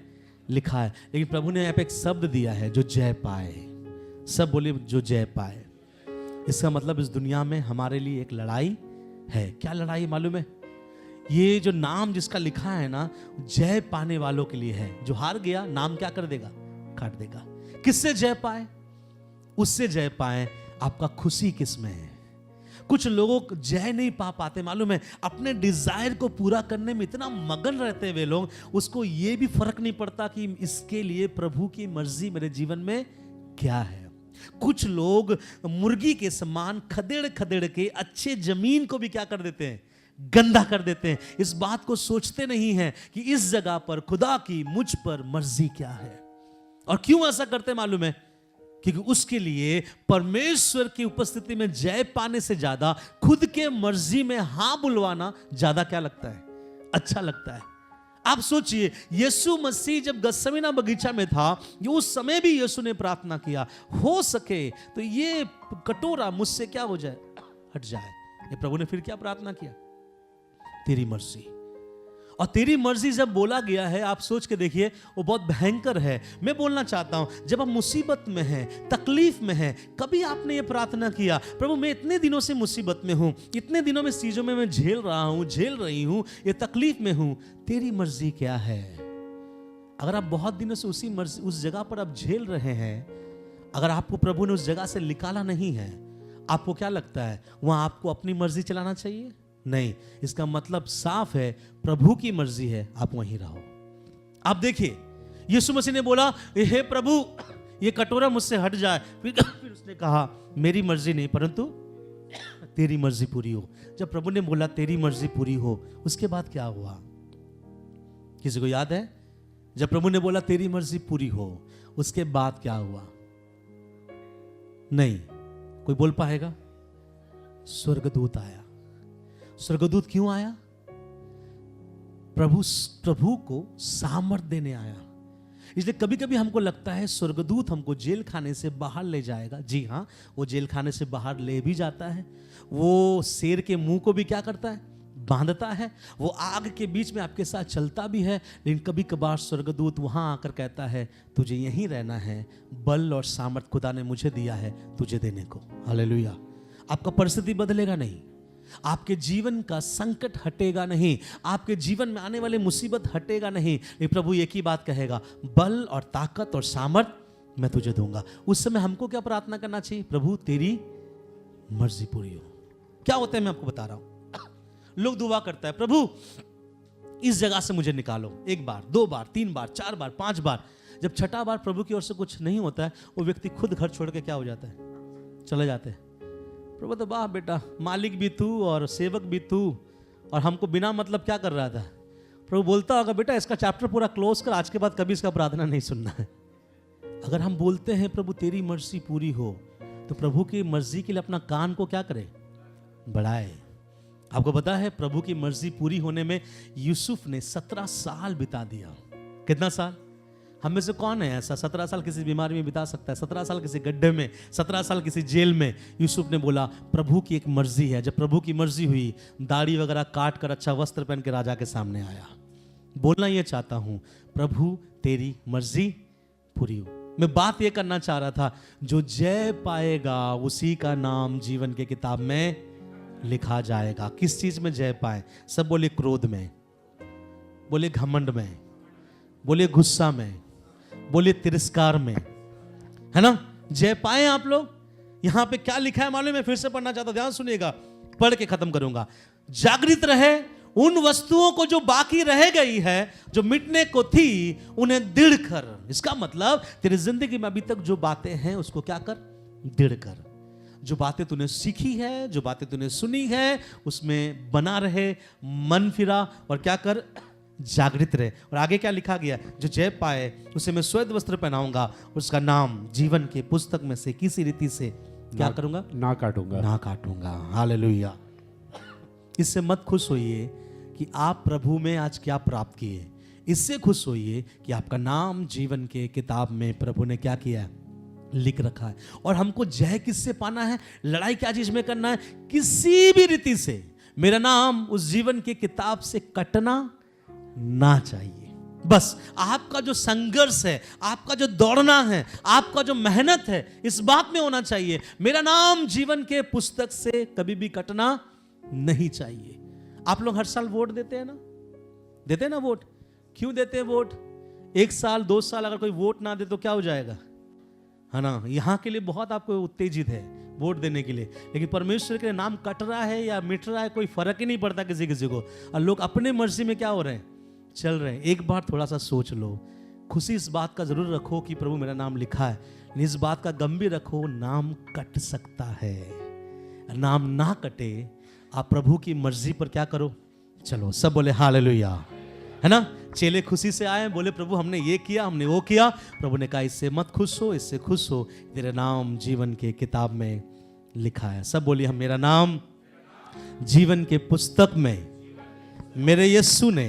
लिखा है, लेकिन प्रभु ने यहाँ पे एक शब्द दिया है, जो जय पाए। सब बोले, जो जय पाए। इसका मतलब इस दुनिया में हमारे लिए एक लड़ाई है। क्या लड़ाई मालूम है? ये जो नाम जिसका लिखा है ना, जय पाने वालों के लिए है। जो हार गया, नाम क्या कर देगा? काट देगा। किससे जय पाए? उससे जय पाए। आपका खुशी किस में है? कुछ लोग जय नहीं पा पाते मालूम है, अपने डिजायर को पूरा करने में इतना मगन रहते वे लोग, उसको ये भी फर्क नहीं पड़ता कि इसके लिए प्रभु की मर्जी मेरे जीवन में क्या है। कुछ लोग मुर्गी के समान खदेड़ के अच्छे जमीन को भी क्या कर देते हैं? गंदा कर देते हैं। इस बात को सोचते नहीं हैं कि इस जगह पर खुदा की मुझ पर मर्जी क्या है। और क्यों ऐसा करते मालूम है? क्योंकि उसके लिए परमेश्वर की उपस्थिति में जय पाने से ज्यादा खुद के मर्जी में हां बुलवाना ज्यादा क्या लगता है? अच्छा लगता है। आप सोचिए, यीशु मसीह जब गत्समनी बगीचा में था, उस समय भी यीशु ने प्रार्थना किया, हो सके तो ये कटोरा मुझसे क्या हो जाए? हट जाए। ये प्रभु ने फिर क्या प्रार्थना किया? तेरी मर्जी। और तेरी मर्जी जब बोला गया है, आप सोच के देखिए, वो बहुत भयंकर है। मैं बोलना चाहता हूं, जब आप मुसीबत में हैं, तकलीफ में हैं, कभी आपने ये प्रार्थना किया, प्रभु मैं इतने दिनों से मुसीबत में हूं, इतने दिनों में चीजों में मैं झेल रहा हूं, झेल रही हूं, ये तकलीफ में हूं, तेरी मर्जी क्या है? अगर आप बहुत दिनों से उस जगह पर आप झेल रहे हैं, अगर आपको प्रभु ने उस जगह से निकाला नहीं है, आपको क्या लगता है वहां आपको अपनी मर्जी चलाना चाहिए? नहीं, इसका मतलब साफ है, प्रभु की मर्जी है, आप वहीं रहो। आप देखिए, यीशु मसीह ने बोला, हे प्रभु ये कटोरा मुझसे हट जाए, फिर उसने कहा मेरी मर्जी नहीं परंतु तेरी मर्जी पूरी हो। जब प्रभु ने बोला तेरी मर्जी पूरी हो, उसके बाद क्या हुआ? किसी को याद है? जब प्रभु ने बोला तेरी मर्जी पूरी हो, उसके बाद क्या हुआ? नहीं, कोई बोल पाएगा? स्वर्गदूत आया। स्वर्गदूत क्यों आया? प्रभु को सामर्थ देने आया। इसलिए कभी कभी हमको लगता है स्वर्गदूत हमको जेल खाने से बाहर ले जाएगा। जी हाँ, वो जेल खाने से बाहर ले भी जाता है। वो शेर के मुंह को भी क्या करता है? बांधता है। वो आग के बीच में आपके साथ चलता भी है। लेकिन कभी कभार स्वर्गदूत वहां आकर कहता है तुझे यहीं रहना है, बल और सामर्थ खुदा ने मुझे दिया है तुझे देने को। हालेलुया। आपका परिस्थिति बदलेगा नहीं, आपके जीवन का संकट हटेगा नहीं, आपके जीवन में आने वाले मुसीबत हटेगा नहीं। ये प्रभु एक ही बात कहेगा, बल और ताकत और सामर्थ मैं तुझे दूंगा। उस समय हमको क्या प्रार्थना करना चाहिए? प्रभु तेरी मर्जी पूरी हो। क्या होता है मैं आपको बता रहा हूं। लोग दुआ करता है, प्रभु इस जगह से मुझे निकालो। 1 बार, 2 बार, 3 बार, 4 बार, 5 बार। जब छठा बार प्रभु की ओर से कुछ नहीं होता है, वो व्यक्ति खुद घर छोड़ के क्या हो जाता है? चले जाते हैं। प्रभु तो वाह बेटा, मालिक भी तू और सेवक भी तू, और हमको बिना मतलब क्या कर रहा था? प्रभु बोलता होगा बेटा इसका चैप्टर पूरा क्लोज कर, आज के बाद कभी इसका प्रार्थना नहीं सुनना है। अगर हम बोलते हैं प्रभु तेरी मर्जी पूरी हो, तो प्रभु की मर्जी के लिए अपना कान को क्या करे? बढ़ाए। आपको पता है प्रभु की मर्जी पूरी होने में यूसुफ ने 17 साल बिता दिया। कितना साल? हम में से कौन है ऐसा 17 साल किसी बीमारी में बिता सकता है? 17 साल किसी गड्ढे में, 17 साल किसी जेल में। यूसुफ ने बोला प्रभु की एक मर्जी है। जब प्रभु की मर्जी हुई, दाढ़ी वगैरह काट कर अच्छा वस्त्र पहन के राजा के सामने आया। बोलना ये चाहता हूं, प्रभु तेरी मर्जी पूरी हो। मैं बात ये करना चाह रहा था, जो जय पाएगा उसी का नाम जीवन के किताब में लिखा जाएगा। किस चीज में जय पाए? सब बोले क्रोध में, बोले घमंड में, बोले गुस्सा में, बोले तिरस्कार में, है ना? जय पाए आप लोग। यहां पे क्या लिखा है मालूम? मैं फिर से पढ़ना चाहता हूं, ध्यान सुनिएगा, पढ़ के खत्म करूंगा। जागृत रहे, उन वस्तुओं को जो बाकी रह गई है, जो मिटने को थी, उन्हें दृढ़ कर। इसका मतलब तेरी जिंदगी में अभी तक जो बातें हैं उसको क्या कर? दृढ़ कर। जो बातें तूने सीखी है, जो बातें तूने सुनी है, उसमें बना रहे, मन फिरा और क्या कर? जागृत रहे। और आगे क्या लिखा गया? जो जय पाए उसे मैं श्वेत वस्त्र पहनाऊंगा, उसका नाम जीवन के पुस्तक में से किसी रीति से क्या करूंगा? ना काटूंगा, ना काटूंगा। हालेलुया। इससे मत खुश होइए कि आप प्रभु में आज क्या प्राप्त किए, इससे खुश होइए कि आपका नाम जीवन के किताब में प्रभु ने क्या किया है? लिख रखा है। और हमको जय किससे पाना है? लड़ाई क्या चीज में करना है? किसी भी रीति से मेरा नाम उस जीवन की किताब से कटना ना चाहिए। बस आपका जो संघर्ष है, आपका जो दौड़ना है, आपका जो मेहनत है, इस बात में होना चाहिए मेरा नाम जीवन के पुस्तक से कभी भी कटना नहीं चाहिए। आप लोग हर साल वोट देते हैं ना? देते हैं ना वोट? क्यों देते हैं वोट? 1 साल 2 साल अगर कोई वोट ना दे तो क्या हो जाएगा, है ना? यहां के लिए बहुत आपको उत्तेजित है वोट देने के लिए, लेकिन परमेश्वर के नाम कट रहा है या मिट रहा है कोई फर्क ही नहीं पड़ता किसी किसी को। और लोग अपने मर्जी में क्या हो रहे हैं? चल रहे हैं। एक बार थोड़ा सा सोच लो। खुशी इस बात का जरूर रखो कि प्रभु मेरा नाम लिखा है, लेकिन इस बात का गम भी रखो नाम कट सकता है। नाम ना कटे, आप प्रभु की मर्जी पर क्या करो? चलो। सब बोले हालेलुया, है ना? चेले खुशी से आए, बोले प्रभु हमने ये किया, हमने वो किया। प्रभु ने कहा इससे मत खुश हो, इससे खुश हो, तेरा नाम जीवन के किताब में लिखा है। सब बोलिए हम मेरा नाम जीवन के पुस्तक में मेरे यीशु ने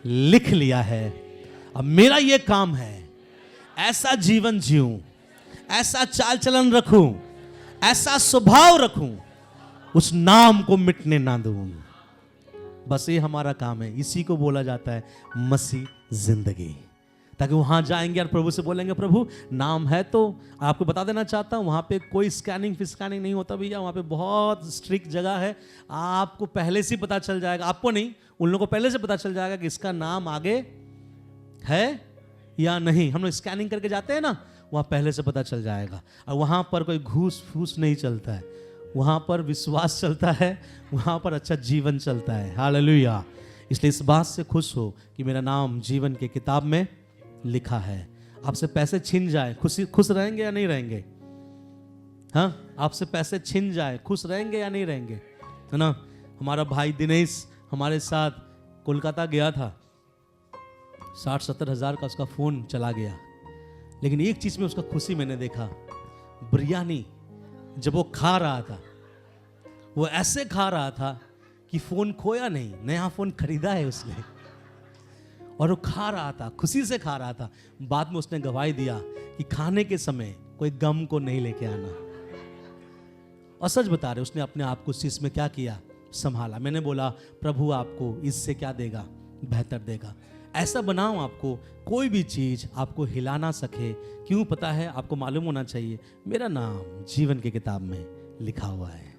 लिख लिया है। अब मेरा ये काम है ऐसा जीवन जीऊं, ऐसा चाल चलन रखूं, ऐसा स्वभाव रखूं, उस नाम को मिटने ना दूं। बस ये हमारा काम है, इसी को बोला जाता है मसीह जिंदगी। ताकि वहां जाएंगे और प्रभु से बोलेंगे प्रभु नाम है। तो आपको बता देना चाहता हूं, वहां पे कोई स्कैनिंग नहीं होता भैया, वहां पे बहुत स्ट्रिक्ट जगह है। आपको पहले से पता चल जाएगा, आपको नहीं, उन लोगों को पहले से पता चल जाएगा कि इसका नाम आगे है या नहीं। हम लोग स्कैनिंग करके जाते हैं ना, वहां पहले से पता चल जाएगा। और वहां पर कोई घूस फूस नहीं चलता है, वहां पर विश्वास चलता है, वहां पर अच्छा जीवन चलता है। हालेलुया। इसलिए इस बात से खुश हो कि मेरा नाम जीवन की किताब में लिखा है। आपसे पैसे छिन जाए, खुश रहेंगे या नहीं रहेंगे? हाँ, आपसे पैसे छिन जाए, खुश रहेंगे या नहीं रहेंगे? है ना। हमारा भाई दिनेश हमारे साथ कोलकाता गया था, 60-70 हज़ार का उसका फोन चला गया। लेकिन एक चीज में उसका खुशी मैंने देखा, बिरयानी जब वो खा रहा था, वो ऐसे खा रहा था कि फोन खोया नहीं, नया फोन खरीदा है उसने, और वो खा रहा था, खुशी से खा रहा था। बाद में उसने गवाही दिया कि खाने के समय कोई गम को नहीं लेके आना। और सच बता रहे, उसने अपने आप को उस चीज में क्या किया, संभाला। मैंने बोला प्रभु आपको इससे क्या देगा, बेहतर देगा। ऐसा बनाओ आपको कोई भी चीज आपको हिला ना सके। क्यों? पता है, आपको मालूम होना चाहिए मेरा नाम जीवन की किताब में लिखा हुआ है।